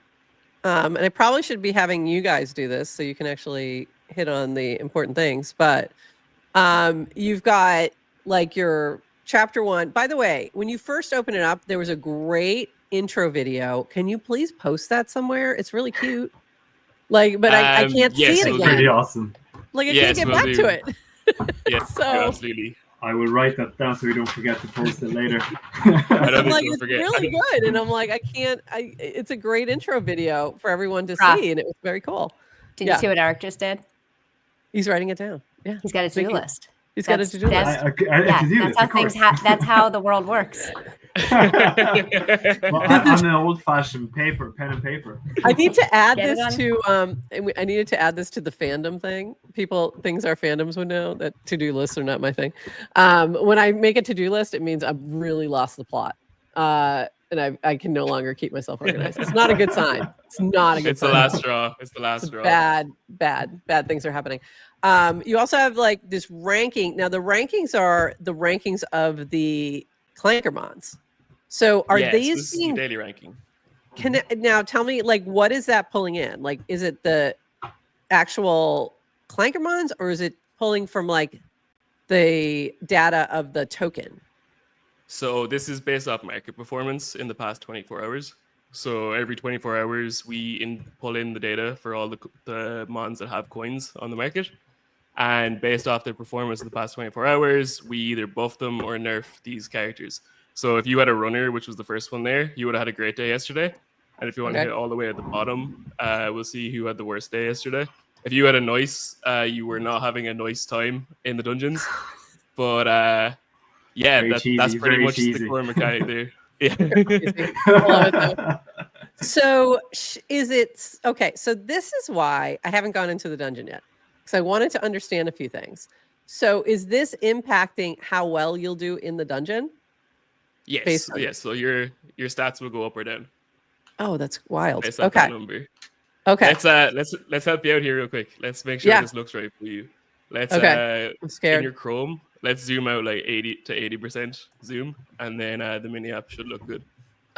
And I probably should be having you guys do this so you can actually hit on the important things. But you've got like your chapter 1. By the way, when you first open it up, there was a great intro video. Can you please post that somewhere? It's really cute. Like, but I can't yes, see it it'll again. Pretty awesome. Like I Yes, can't get will back do. to it. Yes, So- absolutely. I will write that down so we don't forget to post it later. I don't I'm think like, you'll it's forget. really good. And I'm like, it's a great intro video for everyone to Rough. see. And it was very cool. Did Yeah. you see what Eric just did? He's writing it down. Yeah. He's got a to-do Making- list. He's got a That's- to-do list. that's- I to do that's this, how of course. things. That's how the world works. Well, I'm an old-fashioned pen and paper. I need to add Get it this to I needed to add this to the fandom thing. Things our fandoms would know that to-do lists are not my thing. When I make a to-do list, it means I've really lost the plot. And I can no longer keep myself organized. It's not a good sign. It's not a good It's the sign. last straw. It's the last straw. Bad things are happening. You also have like this ranking. Now the rankings are the rankings of the Clankermons. So are Yes, these this is being the daily ranking? now tell me, like, what is that pulling in? Like, is it the actual Clankermons or is it pulling from like the data of the token? So this is based off market performance in the past 24 hours. So every 24 hours, we pull in the data for all the mons that have coins on the market. And based off their performance in the past 24 hours, we either buff them or nerf these characters. So if you had a runner, which was the first one there, you would have had a great day yesterday. And if you want to Okay. hit all the way at the bottom, we'll see who had the worst day yesterday. If you had a nice, you were not having a nice time in the dungeons. But yeah, Very that's cheesy, pretty very much cheesy. the core mechanic there. Yeah. Love it, though. So is it okay? So this is why I haven't gone into the dungeon yet, because I wanted to understand a few things. So is this impacting how well you'll do in the dungeon? Yes. Based on- Yes. So your stats will go up or down Oh, that's wild. based off that Okay. number. Okay. Let's help you out here real quick. Let's make sure Yeah. this looks right for you. Let's Okay. I'm in scared. your Chrome, let's zoom out like 80 to 80% zoom, and then the mini app should look good.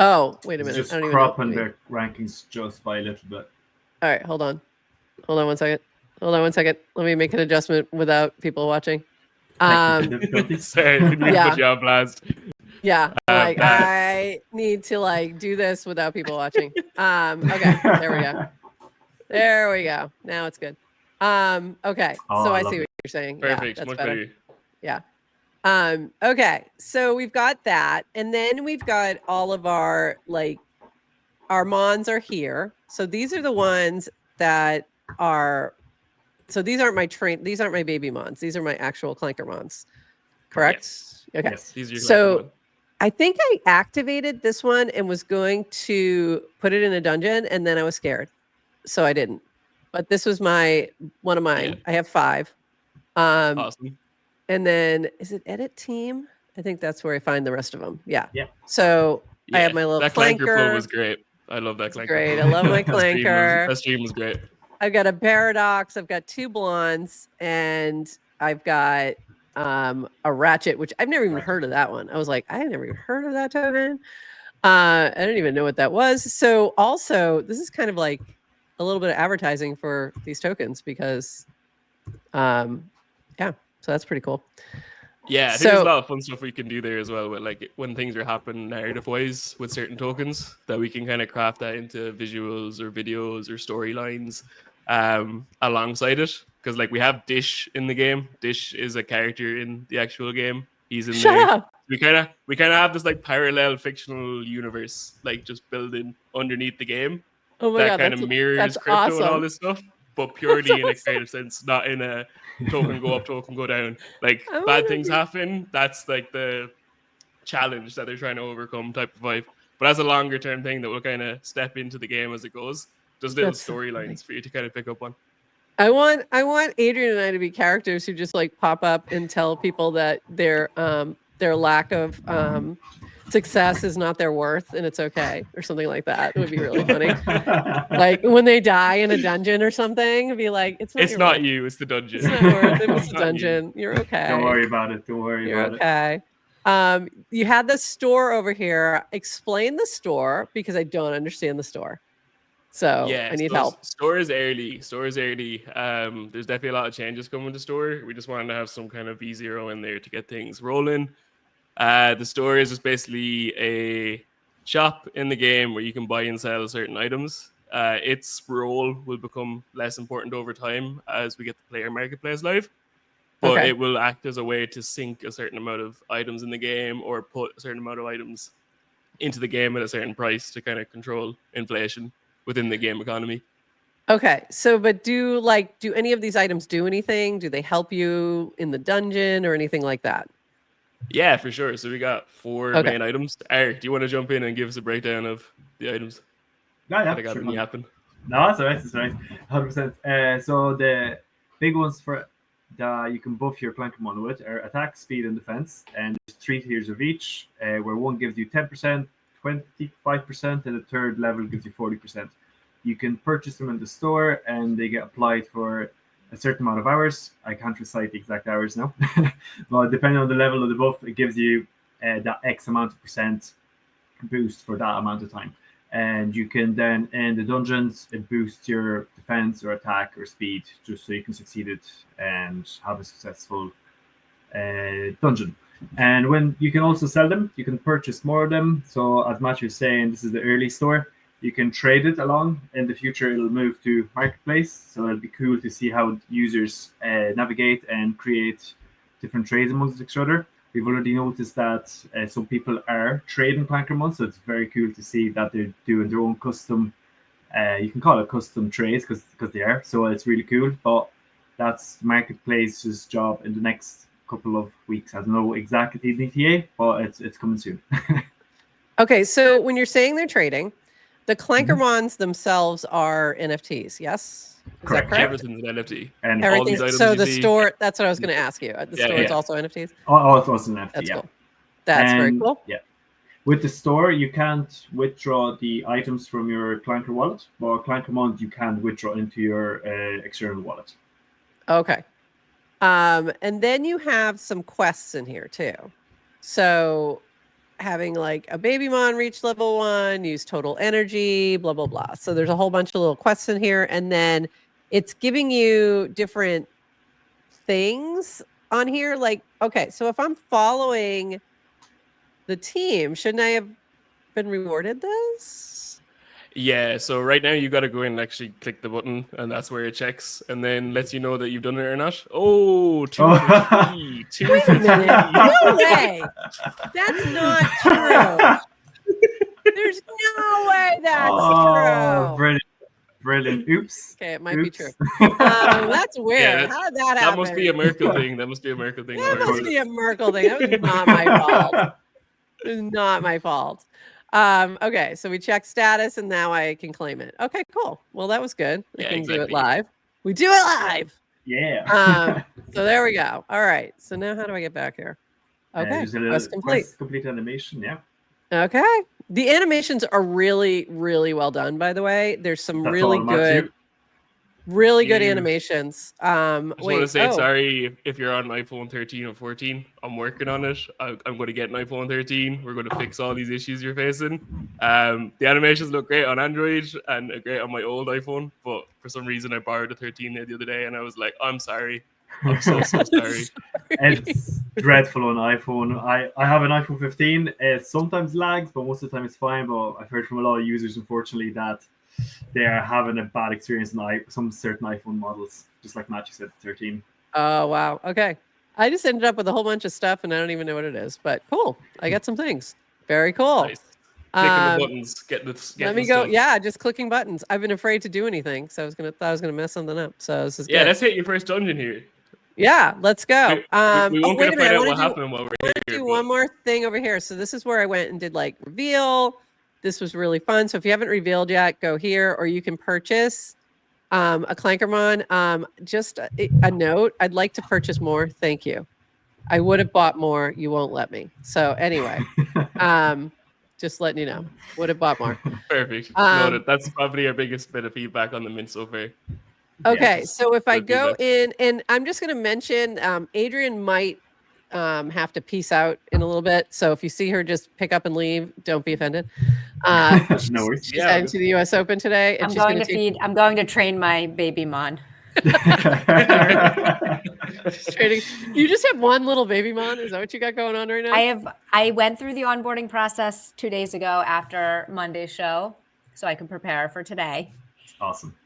Oh, wait a It's minute. just I don't even know. cropping their rankings just by a little bit. All right, hold on. Hold on one second. Let me make an adjustment without people watching. Technical difficulties. Sorry, didn't mean to Yeah. put you on blast. Yeah, like that- I need to like do this without people watching. Okay, there we go. There we go. Now it's good. Okay, Oh, so I I love see it. what you're saying. Perfect. Yeah, that's Much better. better. Okay, so we've got that, and then we've got all of our our mons are here. So these are the ones that are. So these aren't my baby mons. These are my actual Clankermons. Correct? Yes. Okay. Yes. These are your So- Clankermon. I think I activated this one and was going to put it in a dungeon, and then I was scared, so I didn't. But this was one of mine. Yeah. I have 5. Awesome. And then is it edit team? I think that's where I find the rest of them. Yeah. Yeah. So I have Yeah, my little that clanker flow clanker. was great. I love that clanker. great. I love my That stream was- clanker. That stream was great. I've got a paradox. I've got 2 blondes, and I've got a ratchet, which I've never even heard of that one. I was like, I had never even heard of that token. I didn't even know what that was. So also, this is kind of like a little bit of advertising for these tokens because, yeah, so that's pretty cool. Yeah, I think there's So- a lot of fun stuff we can do there as well. With like when things are happening narrative-wise with certain tokens, that we can kind of craft that into visuals or videos or storylines alongside it. Because like we have Dish in the game. Dish is a character in the actual game. He's in Shut there. up. We kind of have this like parallel fictional universe, like just building underneath the game Oh my that god, kind of mirrors that's crypto and all awesome. this stuff, but purely in a awesome. creative sense, not in a token go up, token go down. Like I bad wanna things be- happen. That's like the challenge that they're trying to overcome type of vibe. But that's a longer term thing that will kind of step into the game as it goes. Just little That's so storylines for you to kind of pick up on. I want Adrian and I to be characters who just like pop up and tell people that their lack of success is not their worth and it's okay or something like that. It would be really funny. Like when they die in a dungeon or something, it'd be like it's not Not you, it's the dungeon. It's not worth it. It's It's a not you. dungeon. You're okay. Don't worry about it. Don't worry You're about it. okay. You had the store over here. Explain the store because I don't understand the store. So I need help. Store is early. There's definitely a lot of changes coming to store. We just wanted to have some kind of V0 in there to get things rolling. The store is just basically a shop in the game where you can buy and sell certain items. Its role will become less important over time as we get the player marketplace live. But it will act as a way to sync a certain amount of items in the game or put a certain amount of items into the game at a certain price to kind of control inflation within the game economy. Okay. So, but do any of these items do anything? Do they help you in the dungeon or anything like that? Yeah, for sure. So we got 4 main items. Eric, do you want to jump in and give us a breakdown of the items? Yeah, I got sure. it happen. No, that's all right. That's all right. 100%. So the big ones for that you can buff your Clankermon with are attack, speed, and defense. And there's 3 tiers of each, where one gives you 10%, 25%, and the third level gives you 40%. You can purchase them in the store, and they get applied for a certain amount of hours. I can't recite the exact hours now, but depending on the level of the buff, it gives you that X amount of percent boost for that amount of time. And you can then, in the dungeons, it boosts your defense or attack or speed, just so you can succeed it and have a successful dungeon. And when you can also sell them, you can purchase more of them. So as Matthew was saying, this is the early store. You can trade it along. In the future, it'll move to marketplace. So it'll be cool to see how users navigate and create different trades amongst each other. We've already noticed that some people are trading Clankermon, so it's very cool to see that they're doing their own custom. You can call it custom trades because they are. So it's really cool. But that's marketplace's job in the next couple of weeks. I don't know exactly the ETA, but it's coming soon. Okay, so when you're saying they're trading, the Clankermons themselves are NFTs, yes? Is Correct. that correct? Everything's an NFT. And all these Everything. items So you the see- store, that's what I was going to ask you. The store is yeah. also NFTs? oh, it's also an NFT. That's Yeah. cool. That's very And, cool. Yeah. With the store, you can't withdraw the items from your Clanker wallet, but Clankermon you can withdraw into your external wallet. Okay. And then you have some quests in here too. So having like a Babymon reach level 1, use total energy, blah, blah, blah. So there's a whole bunch of little quests in here. And then it's giving you different things on here. Like, okay, so if I'm following the team, shouldn't I have been rewarded this? Yeah, so right now you got to go in and actually click the button, and that's where it checks, and then lets you know that you've done it or not. Oh, 2 for 3. 2 Wait for a minute. 3. No way. That's not true. There's no way that's true. Brilliant. Oops. Okay, it might be true. Oops. That's weird. Yeah, How did that happen? That must be a Merkle thing. That must be a Merkle thing. That or- must be a Merkle thing. That was not my fault. It was not my fault. Okay, so we check status and now I can claim it. Okay, cool. Well, that was good. We Yeah, can do it exactly. live. We do it live. Yeah. So there we go. All right. So now how do I get back here? Okay, There's a little quest complete. complete animation. Yeah. Okay. The animations are really, really well done, by the way. There's some That's really all, Matthew. good, really good You- animations. I just want to say oh, sorry if you're on iPhone 13 or 14. I'm working on it. I'm going to get an iPhone 13. We're going to fix all these issues you're facing. The animations look great on Android and great on my old iPhone, but for some reason I borrowed a 13 the other day and I was like, I'm sorry. I'm so sorry. It's dreadful on iPhone. I have an iPhone 15. It sometimes lags, but most of the time it's fine. But I've heard from a lot of users, unfortunately, that they are having a bad experience in some certain iPhone models, just like Matthew said, 13. Oh, wow. Okay. I just ended up with a whole bunch of stuff and I don't even know what it is, but cool. I got some things. Very cool. Nice. Clicking the buttons, get Let me go. Yeah, just clicking buttons. I've been afraid to do anything, so thought I was gonna mess something up. So this is Yeah, good. let's hit your first dungeon here. Yeah, let's go. We won't wait get a to minute. find I out want what to happened while we're here. do but- one more thing over here. So this is where I went and did like reveal, This was really fun. So if you haven't revealed yet, go here, or you can purchase a Clankermon. Just a note, I'd like to purchase more. Thank you. I would have bought more. You won't let me. So anyway, just letting you know, would have bought more. Perfect. Noted. That's probably our biggest bit of feedback on the mint so far. Okay, Yes. so if I Good go feedback. in, and I'm just going to mention, Adrian might have to peace out in a little bit. So if you see her just pick up and leave, don't be offended. No worries. She's Yeah, heading to the U.S. Open today, and I'm she's going going to feed. I'm going to train my baby mon. trading. You just have one little baby mon. Is that what you got going on right now? I went through the onboarding process 2 days ago after Monday's show, so I can prepare for today. Awesome.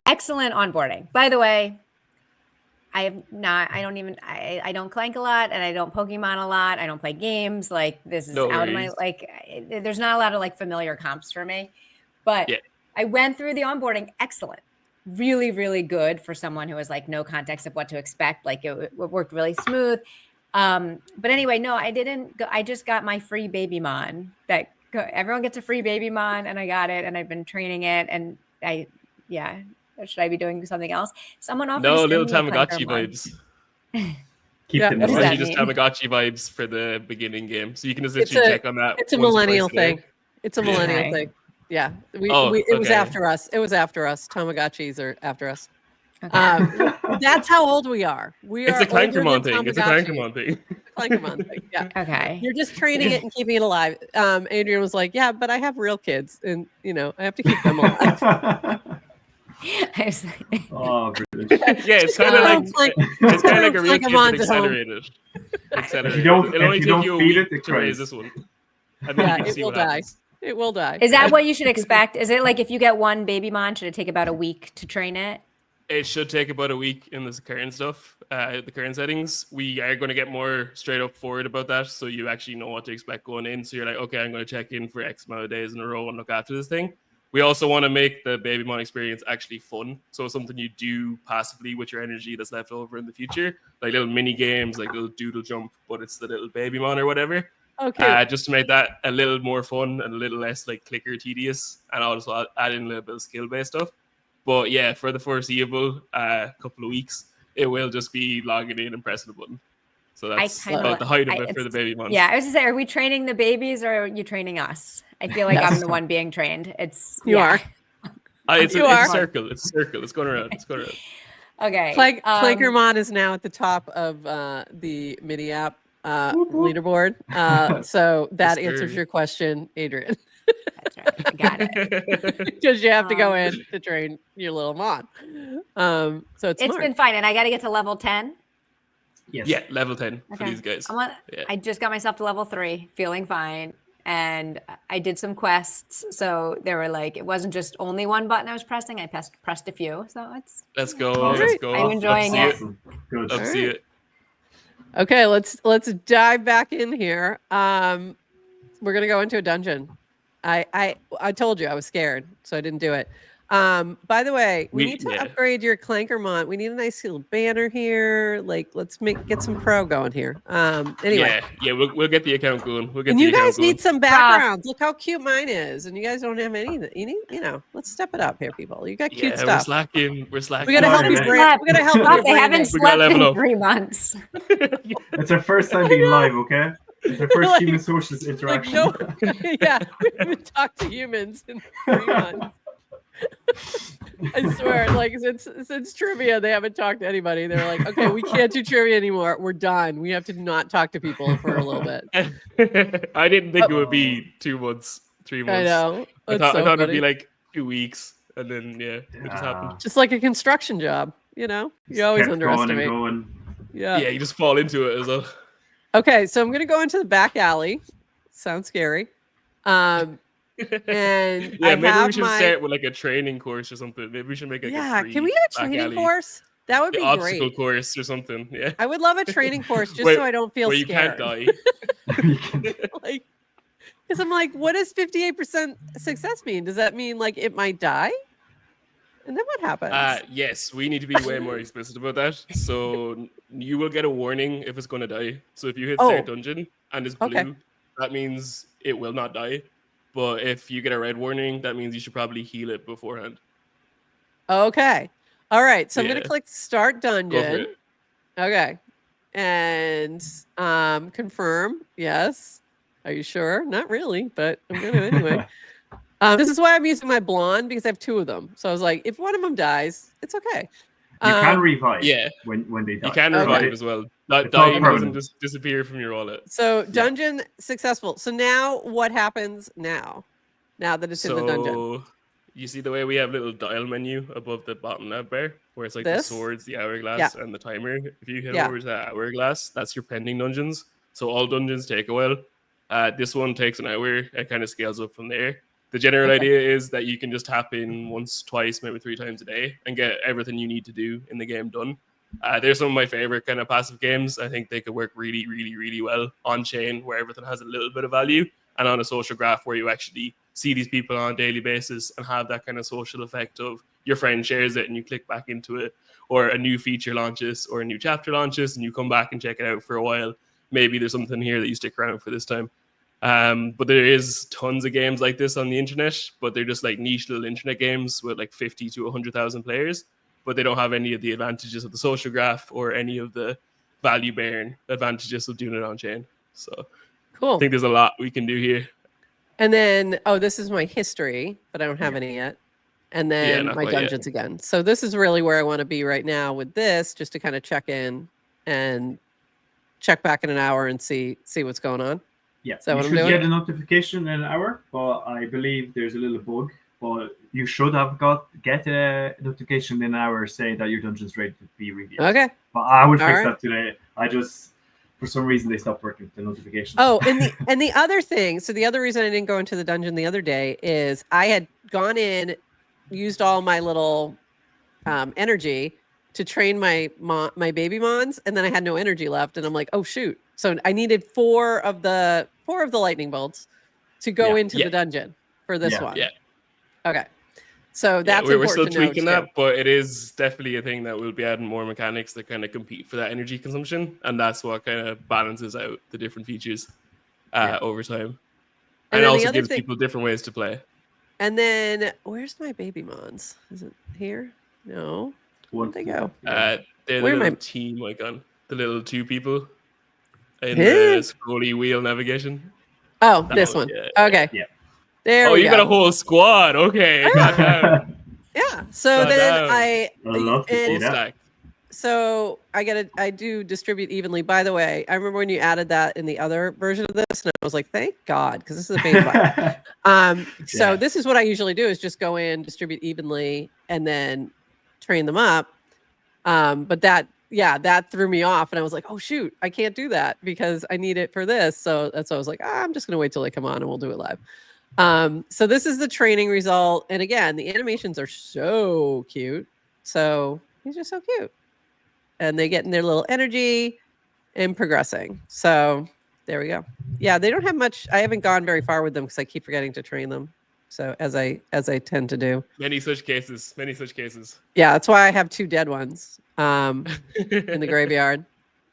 Excellent onboarding. By the way, I don't clank a lot, and I don't Pokemon a lot. I don't play games. Like, this is No out of worries. my, there's not a lot of like familiar comps for me, but Yeah. I went through the onboarding. Excellent. Really, really good for someone who has like no context of what to expect. Like, it worked really smooth. But anyway, no, I didn't go. I just got my free baby mon. Everyone gets a free baby mon, and I got it, and I've been training it, and should I be doing something else? Someone offered No, to little send me a Tamagotchi Clankermon. vibes. Keep Yeah. them What in does It's that mind. actually just mean? Tamagotchi vibes for the beginning game. So you can just It's literally a- check on that. It's a once or twice millennial a day. thing. It's a millennial Okay. thing. Yeah, it was okay. after us. It was after us. Tamagotchis are after us. Okay. That's how old we are. We It's are a Clankermon older than thing. It's a Tamagotchis. Clankermon thing. Clankermon thing. Yeah. Okay. You're just training it and keeping it alive. Adrian was like, "Yeah, but I have real kids, and I have to keep them alive." Oh, brilliant. Yeah, it's She's got kind of her like own Clank- it's kind of like a her real kid, but Clankermons at home. accelerated. Accelerated. If you don't It'll only take you a feed week it, it to raise cries. this one, and then Yeah, you can it see will what die. happens. It will die. Is that what you should expect? Is it like if you get one baby mon, should it take about a week to train it? It should take about a week in this current stuff, the current settings. We are going to get more straight up forward about that, so you actually know what to expect going in. So you're like, okay, I'm going to check in for X amount of days in a row and look after this thing. We also want to make the Babymon experience actually fun, so something you do passively with your energy that's left over in the future, like little mini games, like little doodle jump, but it's the little Babymon or whatever. Okay. Just to make that a little more fun and a little less like clicker tedious, and also add in a little bit of skill based stuff. But yeah, for the foreseeable couple of weeks, it will just be logging in and pressing the button. So that's the height of it for the baby months. Yeah, I was gonna say, are we training the babies or are you training us? I feel like I'm the one being trained. You are. It's You a are. circle. It's a circle. It's going around. It's going around. Okay. Clankermon is now at the top of the mini app leaderboard. So that answers your question, Adrian. That's right. I got it. Because you have to go in to train your little mon. So it's been fine, and I got to get to level 10. Yes. Yeah, level 10 for these guys. I just got myself to level 3, feeling fine, and I did some quests. So they were like, it wasn't just only one button I was pressing. I pressed a few. So it's. Let's go. All Let's right. go. I'm enjoying it. Awesome. Good. Love to see it. Okay, let's dive back in here. We're gonna go into a dungeon. I told you I was scared, so I didn't do it. By the way, we need to upgrade your Clankermon. We need a nice little banner here. Like, let's get some pro going here. Anyway. Yeah, we'll get the account going. And you guys need some backgrounds. Look how cute mine is, and you guys don't have anything. You need, let's step it up here, people. You got cute stuff. We're slacking. We gotta help you. We gotta help you. They haven't slept in 3 months. It's our first time being live, okay? It's our first human socials interaction. Yeah, we haven't talked to humans in 3 months. I swear, like since trivia, they haven't talked to anybody. They're like, okay, we can't do trivia anymore. We're done. We have to not talk to people for a little bit. I didn't think it would be 2 months, 3 months. I know. I thought it'd be like 2 weeks, and then it just happened. Just like a construction job, you always underestimate. Yeah, you just fall into it as well. Okay, so I'm gonna go into the back alley. Sounds scary. And maybe we should start with like a training course or something. Maybe we should make can we get a training course? That would be great. Obstacle course or something. Yeah, I would love a training course just so I don't feel scared. Where you can't die. Like, because I'm like, what does 58% success mean? Does that mean like it might die? And then what happens? Yes, we need to be way more explicit about that. So you will get a warning if it's going to die. So if you hit start dungeon and it's blue, that means it will not die. but if you get a red warning, that means you should probably heal it beforehand. Okay. All right. So I'm going Yeah. to click start Go for dungeon. it. Okay. And confirm. Yes. Are you sure? Not really, but I'm going to anyway. This is why I'm using my blonde, because I have 2 of them. So I was like, if one of them dies, it's okay. You can revive Yeah. when they die. You can Okay. revive as well. It's not Dying doesn't permanent. just disappear from your wallet. So dungeon successful. So now what happens now? Now that it's in the dungeon. So you see the way we have little dial menu above the bottom nav bar, where it's like the This? swords, the hourglass, and the timer. If you hit Yeah. over to that hourglass, that's your pending dungeons. So all dungeons take a while. This one takes an hour. It kind of scales up from there. The general idea is that you can just tap in once, twice, maybe 3 times a day and get everything you need to do in the game done. They're some of my favorite kind of passive games. I think they could work really, really, really well on chain, where everything has a little bit of value, and on a social graph where you actually see these people on a daily basis and have that kind of social effect of your friend shares it and you click back into it, or a new feature launches or a new chapter launches and you come back and check it out for a while. Maybe there's something here that you stick around for this time. But there is tons of games like this on the internet, but they're just like niche little internet games with like 50 to 100,000 players, but they don't have any of the advantages of the social graph or any of the value bearing advantages of doing it on chain. So Cool. I think there's a lot we can do here. And then, this is my history, but I don't have any yet. And then not my quite yet. dungeons again. So this is really where I want to be right now with this, just to kind of check in and check back in an hour and see what's going on. Yeah, Is that you what I'm should doing? get a notification in an hour, but I believe there's a little bug. But you should have get a notification in an hour saying that your dungeon's ready to be reviewed. Okay. But I will fix All right. that today. I just, for some reason, they stopped working the notifications. Oh, and the other thing, so the other reason I didn't go into the dungeon the other day is I had gone in, used all my little energy to train my baby mons, and then I had no energy left, and I'm like, oh shoot! So I needed 4 of the lightning bolts to go into the dungeon for this one. Yeah. Okay. So that's we're important still to know tweaking too. that, but it is definitely a thing that we'll be adding more mechanics that kind of compete for that energy consumption, and that's what kind of balances out the different features over time, and it also gives people different ways to play. And then where's my baby mons? Is it here? No. Where'd they go? They're the little team icon, the little 2 people in the scrolly wheel navigation. Oh, this one. Yeah. Okay. Yeah. There we go. You got a whole squad. Okay. Goddamn. Yeah. So then I love to see that. So I do distribute evenly. By the way, I remember when you added that in the other version of this, and I was like, thank God, because this is a pain button. So this is what I usually do, is just go in, distribute evenly, and then train them up. But that threw me off, and I was like, oh shoot, I can't do that because I need it for this. So that's why I was like, I'm just gonna wait till they come on and we'll do it live. So this is the training result, and again, the animations are so cute. So these are so cute, and they get in their little energy and progressing. So there we go. Yeah, they don't have much. I haven't gone very far with them because I keep forgetting to train them. So as I tend to do. Many such cases. Yeah, that's why I have 2 dead ones in the graveyard.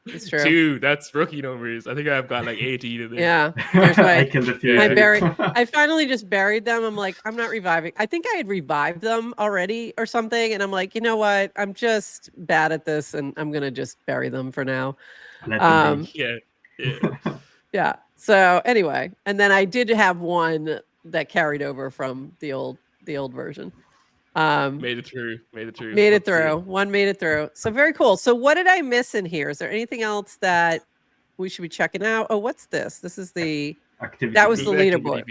It's true. 2, that's rookie numbers. I think I've got like 18 of them. Yeah. There's I killed a few. I finally just buried them. I'm like, I'm not reviving. I think I had revived them already or something. And I'm like, you know what? I'm just bad at this, and I'm going to just bury them for now. Yeah. So anyway, and then I did have one that carried over from the old version. Made it through. One made it through. So very cool. So what did I miss in here? Is there anything else that we should be checking out? Oh, what's this? This is the activity. That was the leaderboard.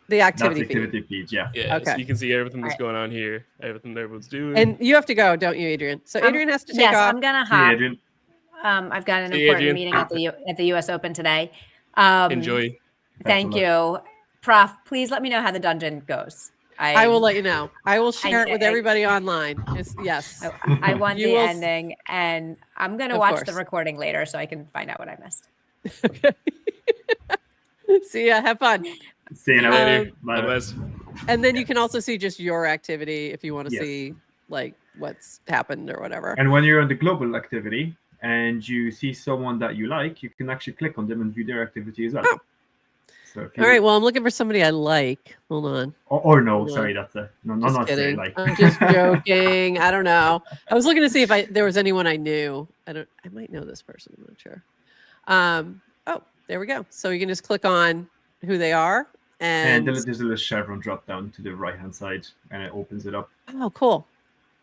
The activity feed. Yeah. Okay. So you can see everything that's going on here, everything everyone's doing. And you have to go, don't you, Adrian? So Adrian has to take off. I'm gonna hop. Adrian. I've got an important meeting at the US Open today. Enjoy. Thank you, Prof. Please let me know how the dungeon goes. I will let you know. I will share it with everybody online. Yes. I want the ending, and I'm going to watch the recording later so I can find out what I missed. Okay. See ya. Have fun. See you later. Bye. And then you can also see just your activity if you want to see like what's happened or whatever. And when you're on the global activity and you see someone that you like, you can actually click on them and view their activity as well. So if All you, right. Well, I'm looking for somebody I like. Hold on. or no, Hold on. sorry, that's a no, Just not kidding. like. I'm just joking. I don't know. I was looking to see if there was anyone I knew. I might know this person. I'm not sure. Oh, there we go. So you can just click on who they are, And and there's a little chevron drop down to the right hand side, and it opens it up. oh, cool.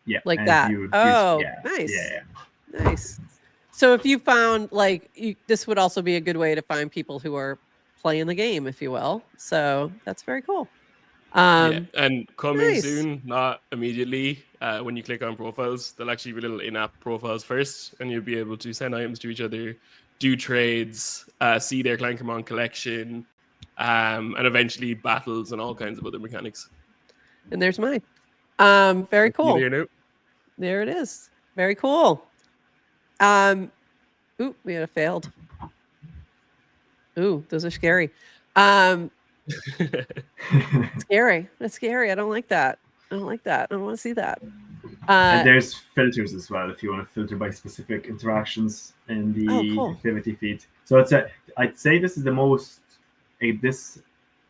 Yeah, Like and that. Oh, yeah, nice. yeah. Nice. So if you found this would also be a good way to find people who are playing the game, if you will. So that's very cool. Yeah, and coming nice. soon, not immediately. When you click on profiles, there'll actually be little in-app profiles first, and you'll be able to send items to each other, do trades, see their Clankermon collection, and eventually battles and all kinds of other mechanics. And there's mine. Very cool. There it is. Very cool. Ooh, we had a failed. Ooh, those are scary. Scary. That's scary. I don't like that. I don't like that. I don't want to see that. And there's filters as well if you want to filter by specific interactions in the cool. activity feed. So I'd say this is the most this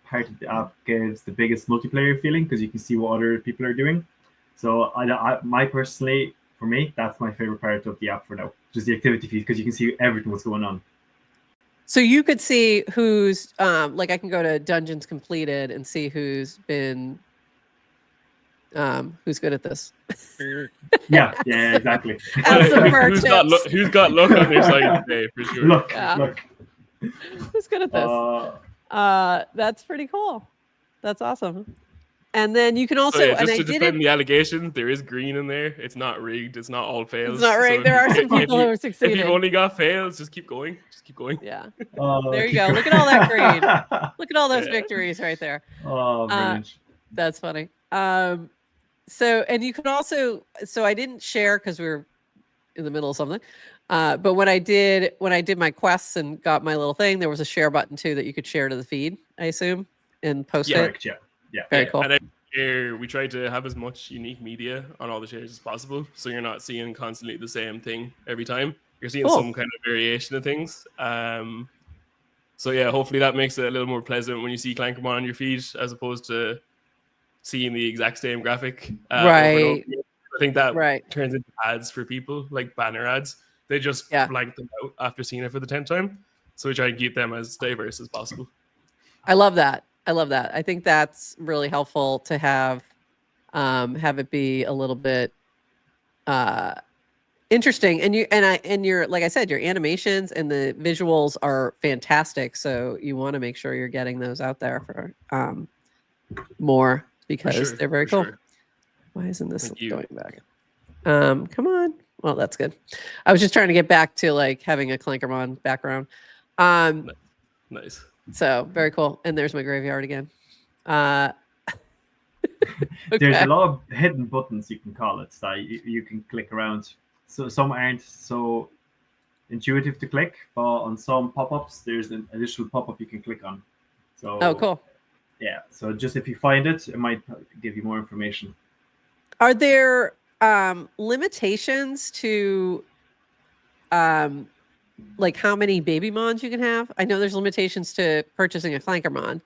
part of the app gives the biggest multiplayer feeling because you can see what other people are doing. So for me, that's my favorite part of the app for now, just the activity feed because you can see everything what's going on. So you could see who's I can go to dungeons completed and see who's been who's good at this. Yeah, exactly. Who's got luck on their side today for sure. Look. Who's good at this? That's pretty cool. That's awesome. And then you can also just to defend the allegation, there is green in there. It's not rigged. It's not all fails. It's not rigged. There are some people who are succeeding. If you've only got fails, just keep going. Yeah. There you go. Look at all that green. Look at all those victories right there. Oh, brilliant. That's funny. So, and you can also, so I didn't share because we were in the middle of something. But when I did my quests and got my little thing, there was a share button too that you could share to the feed, I assume, and post it. Correct, yeah. Very cool. And here we try to have as much unique media on all the shares as possible, so you're not seeing constantly the same thing every time. You're seeing some kind of variation of things. So yeah, hopefully that makes it a little more pleasant when you see Clankermon on your feed as opposed to seeing the exact same graphic. Right. I think that turns into ads for people, like banner ads. They just blank them out after seeing it for the 10th time. So we try and keep them as diverse as possible. I love that. I think that's really helpful to have it be a little bit interesting. And your like I said, your animations and the visuals are fantastic. So you want to make sure you're getting those out there for more because they're very cool. Sure. Why isn't this going back? Come on. Well, that's good. I was just trying to get back to like having a Clankermon background. Nice. So very cool. And there's my graveyard again. There's a lot of hidden buttons you can call it that you can click around. So some aren't so intuitive to click, but on some pop-ups there's an additional pop-up you can click on. So cool. Yeah. So just if you find it, it might give you more information. Are there limitations to like how many baby mons you can have? I know there's limitations to purchasing a Clankermon.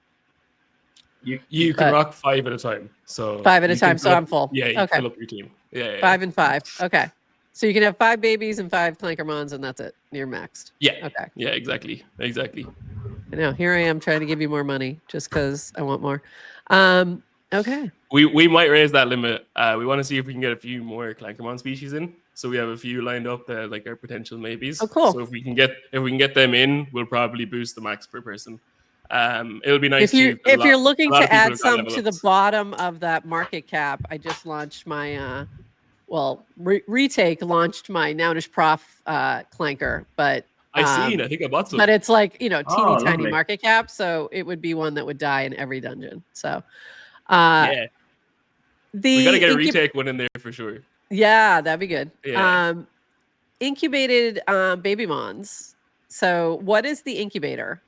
You can rock 5 at a time. So 5 at a time. So I'm full. Yeah, you fill up your team. Yeah. 5 and 5. Okay. So you can have 5 babies and 5 Clankermons, and that's it. You're maxed. Yeah. Okay. Yeah, exactly. I know. Here I am trying to give you more money just because I want more. Okay. We might raise that limit. We want to see if we can get a few more Clankermon species in. So we have a few lined up that like our potential maybes. Oh, cool. So if we can get them in, we'll probably boost the max per person. It'll be nice if you're looking to add some to the bottom of that market cap. I just launched my Retake launched my Nounish Prof Clanker, but I think I bought some. But it's like, teeny tiny market cap, so it would be one that would die in every dungeon. So we gotta get a Retake one in there for sure. Yeah, that'd be good. Yeah. Incubated baby mons. So what is the incubator?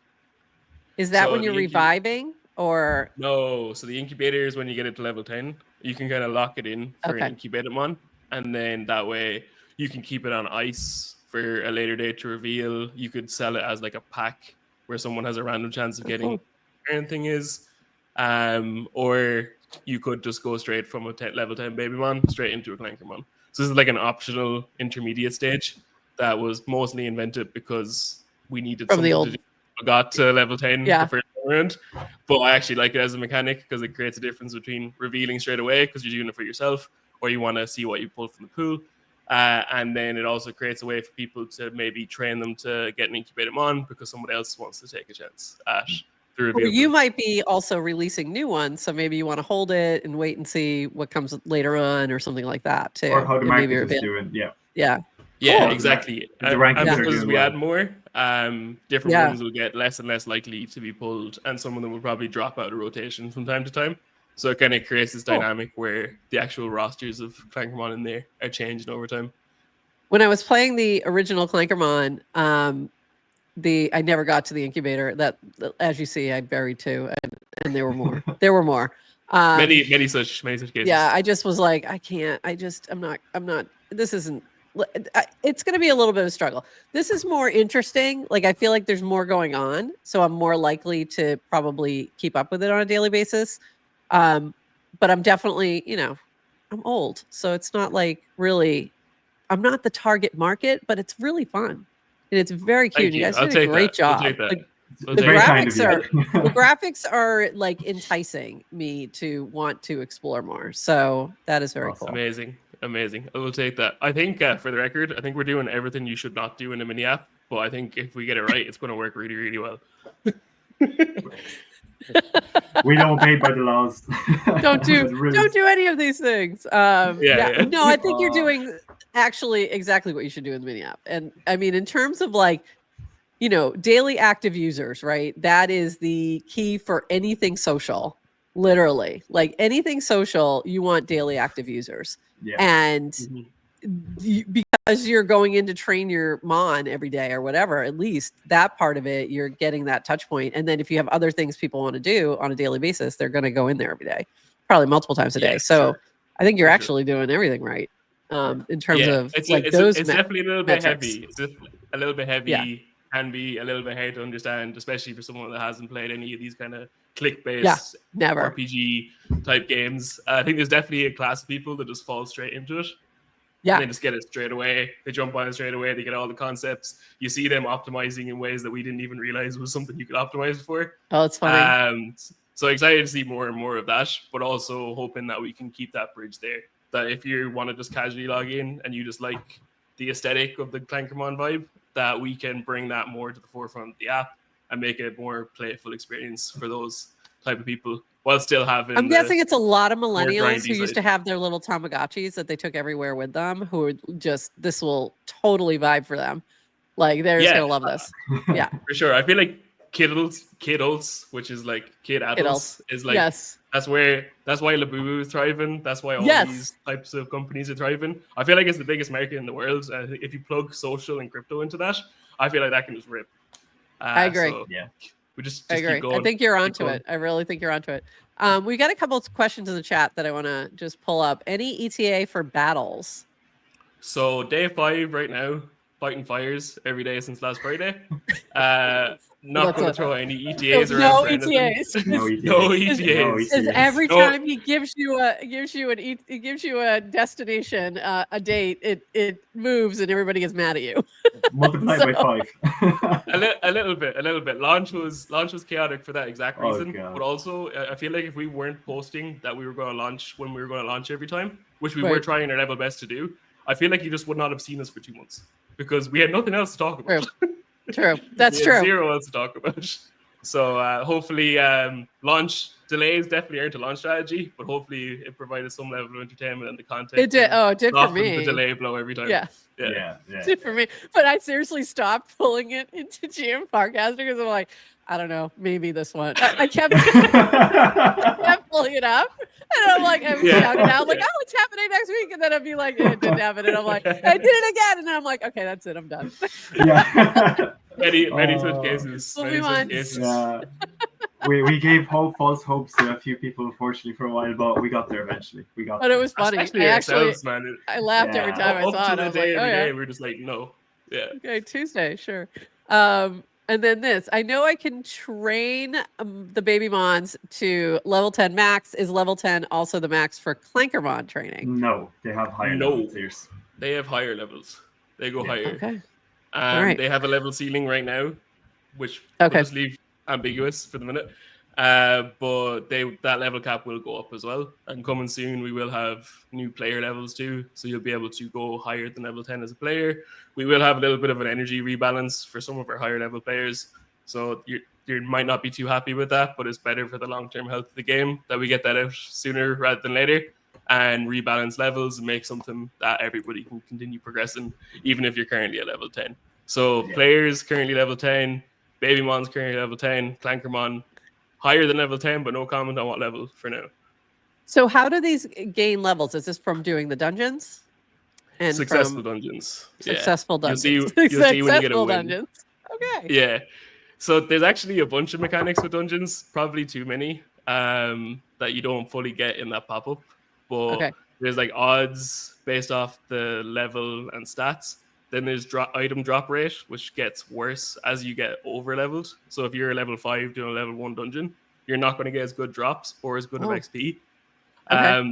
Is that when you're reviving or no? So the incubator is when you get it to level 10. You can kind of lock it in for an incubated mon, and then that way you can keep it on ice for a later date to reveal. You could sell it as like a pack where someone has a random chance of getting current thing is, or you could just go straight from a level 10 Babymon straight into a Clankermon. So this is like an optional intermediate stage that was mostly invented because we needed From the something old, to do. I got to level 10 Yeah. the first time around, but I actually like it as a mechanic because it creates a difference between revealing straight away because you're doing it for yourself, or you want to see what you pull from the pool. And then it also creates a way for people to maybe train them to get an incubated mon because somebody else wants to take a chance at the or reveal. you might be also releasing new ones, so maybe you want to hold it and wait and see what comes later on, or something like that too. Or how the And market maybe is reveal. doing. Yeah. Yeah. Yeah, Cool. exactly. The And rankings are because doing we well. add more, different Yeah. ones will get less and less likely to be pulled, and some of them will probably drop out of rotation from time to time. So it kind of creates this Cool. dynamic where the actual rosters of Clankermon in there are changing over time. When I was playing the original Clankermon, I never got to the incubator. That, as you see, I buried 2, and there were more. There were more. Many such cases. Yeah, I just was like, I can't. I'm not. This isn't. It's going to be a little bit of a struggle. This is more interesting. Like, I feel like there's more going on, so I'm more likely to probably keep up with it on a daily basis. But I'm definitely, I'm old, so it's not like really. I'm not the target market, but it's really fun, and it's very cute. Thank You you. guys I'll did a take great that. I'll job. take that. Like, I'll the take Very that. kind of graphics you. the graphics are like enticing me to want to explore more. So that is very Awesome. cool. Amazing. I will take that. I think, for the record, I think we're doing everything you should not do in a mini app. But I think if we get it right, it's going to work really, really well. We don't obey by the laws. Don't There's rules. do any of these things. Yeah. No, I think you're doing actually exactly what you should do in the mini app. And I mean, in terms of like, daily active users, right? That is the key for anything social. Literally, like anything social, you want daily active users. Yeah. And Mhm. because you're going in to train your mon every day or whatever, at least that part of it, you're getting that touch point. And then if you have other things people want to do on a daily basis, they're going to go in there every day, probably multiple times a day. Yeah, So sure. I think you're For sure. actually doing everything right. In terms Yeah, of it's like it's those definitely a little bit metrics. heavy. It's a little bit heavy. Yeah. Can be a little bit hard to understand, especially for someone that hasn't played any of these kind of click-based Yeah, never. RPG type games. I think there's definitely a class of people that just fall straight into it. Yeah. And they just get it straight away. They jump on it straight away. They get all the concepts. You see them optimizing in ways that we didn't even realize was something you could optimize for. Oh, it's funny. So excited to see more and more of that, but also hoping that we can keep that bridge there. That if you want to just casually log in and you just like the aesthetic of the Clankermon vibe, that we can bring that more to the forefront of the app and make it a more playful experience for those type of people, while still having. I'm guessing it's a lot of millennials grindy who used to side. have their little Tamagotchis that they took everywhere with them, who are just, this will totally vibe for them. Like, they're just Yeah. going to love this. Yeah. For sure. I feel like kidults, which is like kid adults, is like, yes. that's why Labubu is thriving. That's why all Yes. these types of companies are thriving. I feel like it's the biggest market in the world. I think if you plug social and crypto into that, I feel like that can just rip. I agree. So Yeah. we just I agree. keep going. I think you're onto going. it. I really think you're onto it. We got a couple of questions in the chat that I want to just pull up. Any ETA for battles? So day 5 right now, fighting fires every day since last Friday. Not going to throw any ETAs around. No for anything. ETAs. No ETAs. No No ETAs. Is every No. time he gives you a destination, a date, it moves and everybody gets mad at you. Multiplied by 5. A little bit. Launch was chaotic for that exact Oh, reason. God. But also, I feel like if we weren't posting that we were going to launch when we were going to launch every time, which we were Right. trying our level best to do, I feel like you just would not have seen us for 2 months because we had nothing else to talk about. True. That's We had true. Zero else to talk about. So hopefully, launch delays definitely aren't a launch strategy, but hopefully it provided some level of entertainment and the content. It did. Oh, it did for softened me. the delay blow every time. Yeah. Yeah. It did for me. But I seriously stopped pulling it into GM Farcaster because I'm like, I don't know, maybe this one. I kept pulling it up. And I'm like, I'm shouting out, like, oh, it's happening next week. And then I'd be like, it didn't happen. And I'm like, I did it again. And then I'm like, okay, that's it. I'm done. Yeah. Many such cases. Fool Many me such once. cases. Yeah. We gave false hopes to a few people, unfortunately, for a while, but we got there eventually. We got But it was funny. Especially I ourselves, man. I laughed every Yeah. time I Up saw to it. I the was day like, oh, every yeah. day, we're just like, no. Yeah. Okay, Tuesday, sure. And then this, I know I can train the baby mons to level 10 max. Is level 10 also the max for Clankermon training? No, they have higher No. level tiers. They have higher levels. They go Yeah. higher. Okay. All right. They have a level ceiling right now, which Okay. we'll just leave ambiguous for the minute. But that level cap will go up as well. And coming soon, we will have new player levels too. So you'll be able to go higher than level 10 as a player. We will have a little bit of an energy rebalance for some of our higher level players. So you might not be too happy with that, but it's better for the long-term health of the game that we get that out sooner rather than later and rebalance levels and make something that everybody can continue progressing, even if you're currently at level 10. So players currently level 10, Babymon's currently level 10, Clankermon higher than level 10, but no comment on what level for now. So how do these gain levels? Is this from doing the dungeons? And successful dungeons. Successful dungeons. You'll see when you get a win. Dungeons. Okay. Yeah. So there's actually a bunch of mechanics with dungeons, probably too many, that you don't fully get in that pop-up. But there's like odds based off the level and stats. Then there's item drop rate, which gets worse as you get over leveled. So if you're a level 5 doing a level 1 dungeon, you're not going to get as good drops or as good of XP.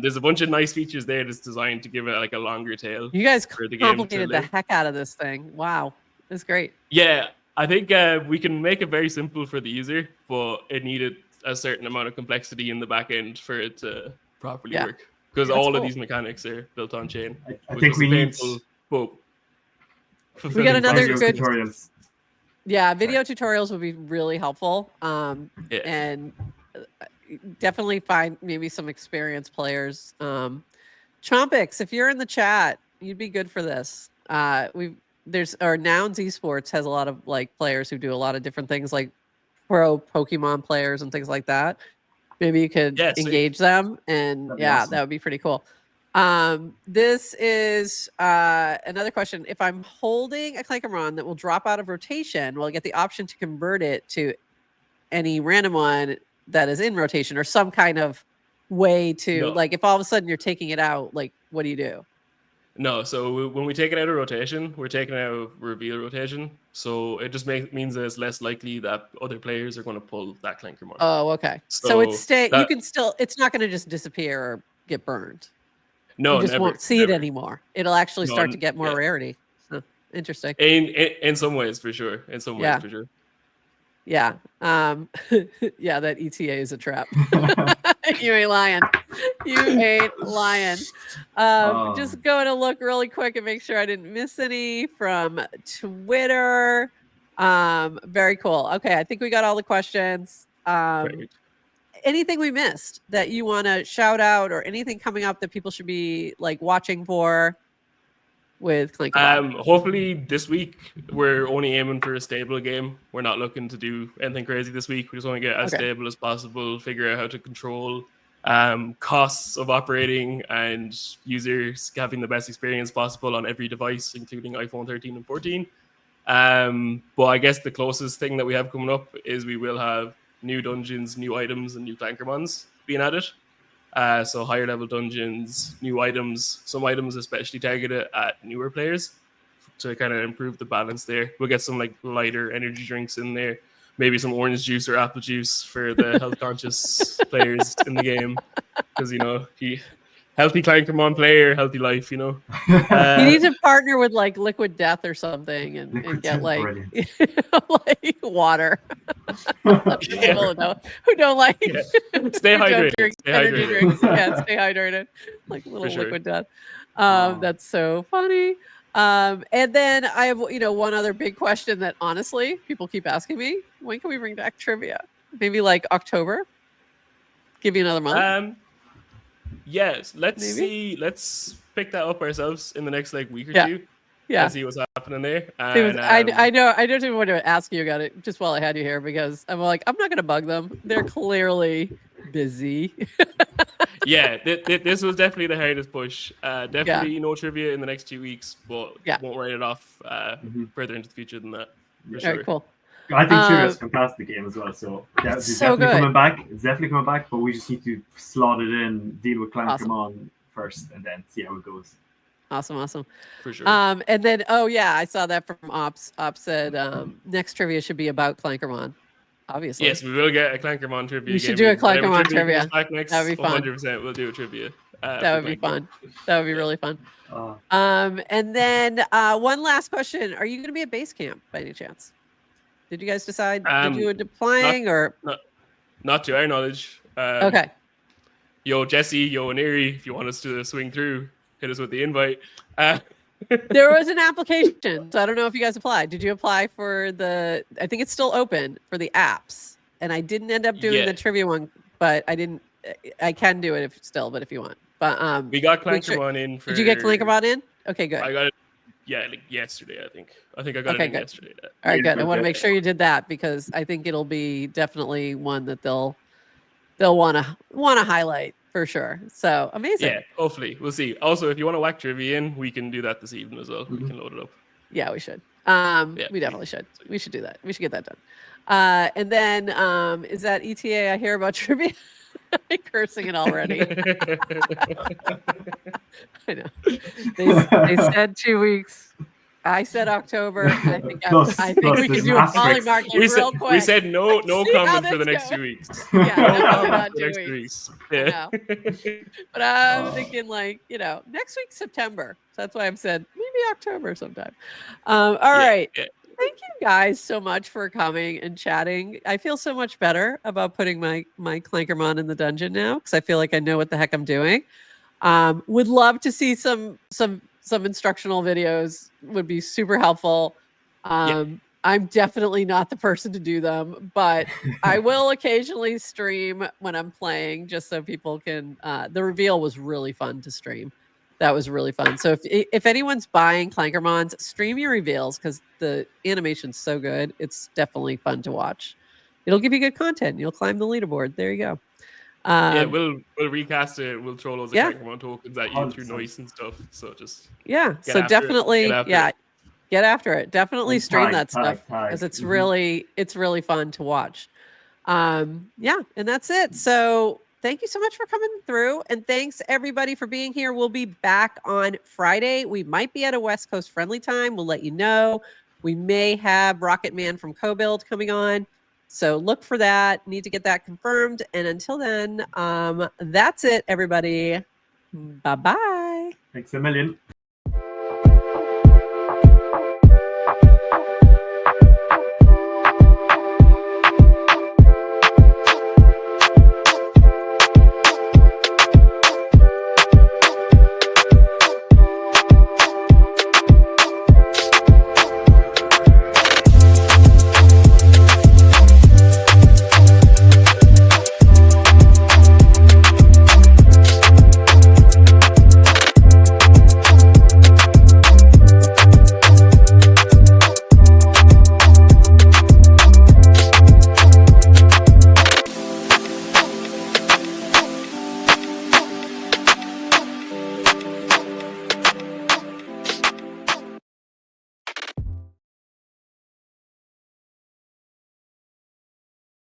There's a bunch of nice features there that's designed to give it like a longer tail. You guys for the complicated the heck out of this thing. Wow. It's great. Yeah, I think we can make it very simple for the user, but it needed a certain amount of complexity in the back end for it to properly work. Because all of these mechanics are built on chain. I think we need... We got another good tutorials. Yeah, video tutorials would be really helpful. And definitely find maybe some experienced players. Chompix, if you're in the chat, you'd be good for this. Nouns Esports has a lot of like players who do a lot of different things, like pro Pokemon players and things like that. Maybe you could engage them, and awesome. That would be pretty cool. This is another question. If I'm holding a Clankermon that will drop out of rotation, will I get the option to convert it to any random one that is in rotation, or some kind of way to like, if all of a sudden you're taking it out, like, what do you do? No, so when we take it out of rotation, we're taking it out of reveal rotation. So it just means that it's less likely that other players are going to pull that Clankermon. Oh, okay. So it's you can still, it's not going to just disappear or get burned. No, you just won't see it anymore. It'll actually start to get more rarity. Huh, interesting. In some ways, for sure. In some ways, for sure. Yeah. Yeah, that ETA is a trap. You ain't lying. You ain't lying. Just going to look really quick and make sure I didn't miss any from Twitter. Very cool. Okay, I think we got all the questions. Anything we missed that you want to shout out, or anything coming up that people should be like watching for with Clankermon? Hopefully this week we're only aiming for a stable game. We're not looking to do anything crazy this week. We just want to get as stable as possible, figure out how to control costs of operating and users having the best experience possible on every device, including iPhone 13 and 14. But I guess the closest thing that we have coming up is we will have new dungeons, new items, and new Clankermons being added. So higher level dungeons, new items, some items especially targeted at newer players to kind of improve the balance there. We'll get some like lighter energy drinks in there, maybe some orange juice or apple juice for the health conscious players in the game, because healthy Clankermon player, healthy life, you need to partner with like Liquid Death or something and get like like water. People who don't like stay hydrated. Stay hydrated. Stay hydrated. Like little Liquid Death. That's so funny. And then I have one other big question that honestly people keep asking me: when can we bring back trivia? Maybe like October. Give you another month. Yes, let's see. Let's pick that up ourselves in the next like week or two. Yeah, and see what's happening there. And, I know. I don't even want to ask you about it just while I had you here, because I'm like, I'm not going to bug them. They're clearly busy. This was definitely the hardest push. Definitely no trivia in the next 2 weeks, but won't write it off further into the future than that. For sure. All right, cool. I think trivia is a fantastic game as well. So it's definitely coming back. It's definitely coming back, but we just need to slot it in, deal with Clankermon first, and then see how it goes. Awesome. For sure. And then, oh yeah, I saw that from Ops. Ops said next trivia should be about Clankermon. Obviously. Yes, we will get a Clankermon trivia. We should game. do a Whenever Clankermon trivia. comes back next, That'd be fun. 100% we'll do a trivia. That would be fun. That would be really fun. And then one last question: are you going to be at base camp by any chance? Did you guys decide to do a deploying or not to our knowledge? Okay. Yo, Jesse, yo, Aneri, if you want us to swing through, hit us with the invite. There was an application, so I don't know if you guys applied. Did you apply for the? I think it's still open for the apps, and I didn't end up doing the trivia one, but I didn't. I can do it but if you want. But we got Clankermon in. Did you get Clankermon in? Okay, good. I got it. Yeah, like yesterday, I think. I got it in yesterday. All right, good. I want to make sure you did that because I think it'll be definitely one that they'll want to highlight for sure. So amazing. Yeah, hopefully we'll see. Also, if you want to whack trivia in, we can do that this evening as well. We can load it up. Yeah, we should. We definitely should. We should do that. We should get that done. And then is that ETA? I hear about trivia. I'm cursing it already. I know. They said 2 weeks. I said October. I think we can do a polymarket real quick. We said no comment for the next 2 weeks. Yeah, not 2 next weeks. 2 weeks. Yeah. But I'm thinking next week, September. So that's why I've said maybe October sometime. All right. Yeah. Thank you guys so much for coming and chatting. I feel so much better about putting my Clankermon in the dungeon now because I feel like I know what the heck I'm doing. Would love to see some instructional videos. Would be super helpful. I'm definitely not the person to do them, but I will occasionally stream when I'm playing just so people can. The reveal was really fun to stream. That was really fun. So if anyone's buying Clankermons, stream your reveals because the animation's so good. It's definitely fun to watch. It'll give you good content. You'll climb the leaderboard. There you go. We'll recast it. We'll throw loads of Clankermon tokens at you through noise and stuff. So just so definitely get after it. Definitely stream that stuff because it's really fun to watch. And that's it. So thank you so much for coming through, and thanks everybody for being here. We'll be back on Friday. We might be at a West Coast friendly time. We'll let you know. We may have Rocket Man from CoBuild coming on. So look for that. Need to get that confirmed. And until then, that's it, everybody. Bye-bye. Thanks a million.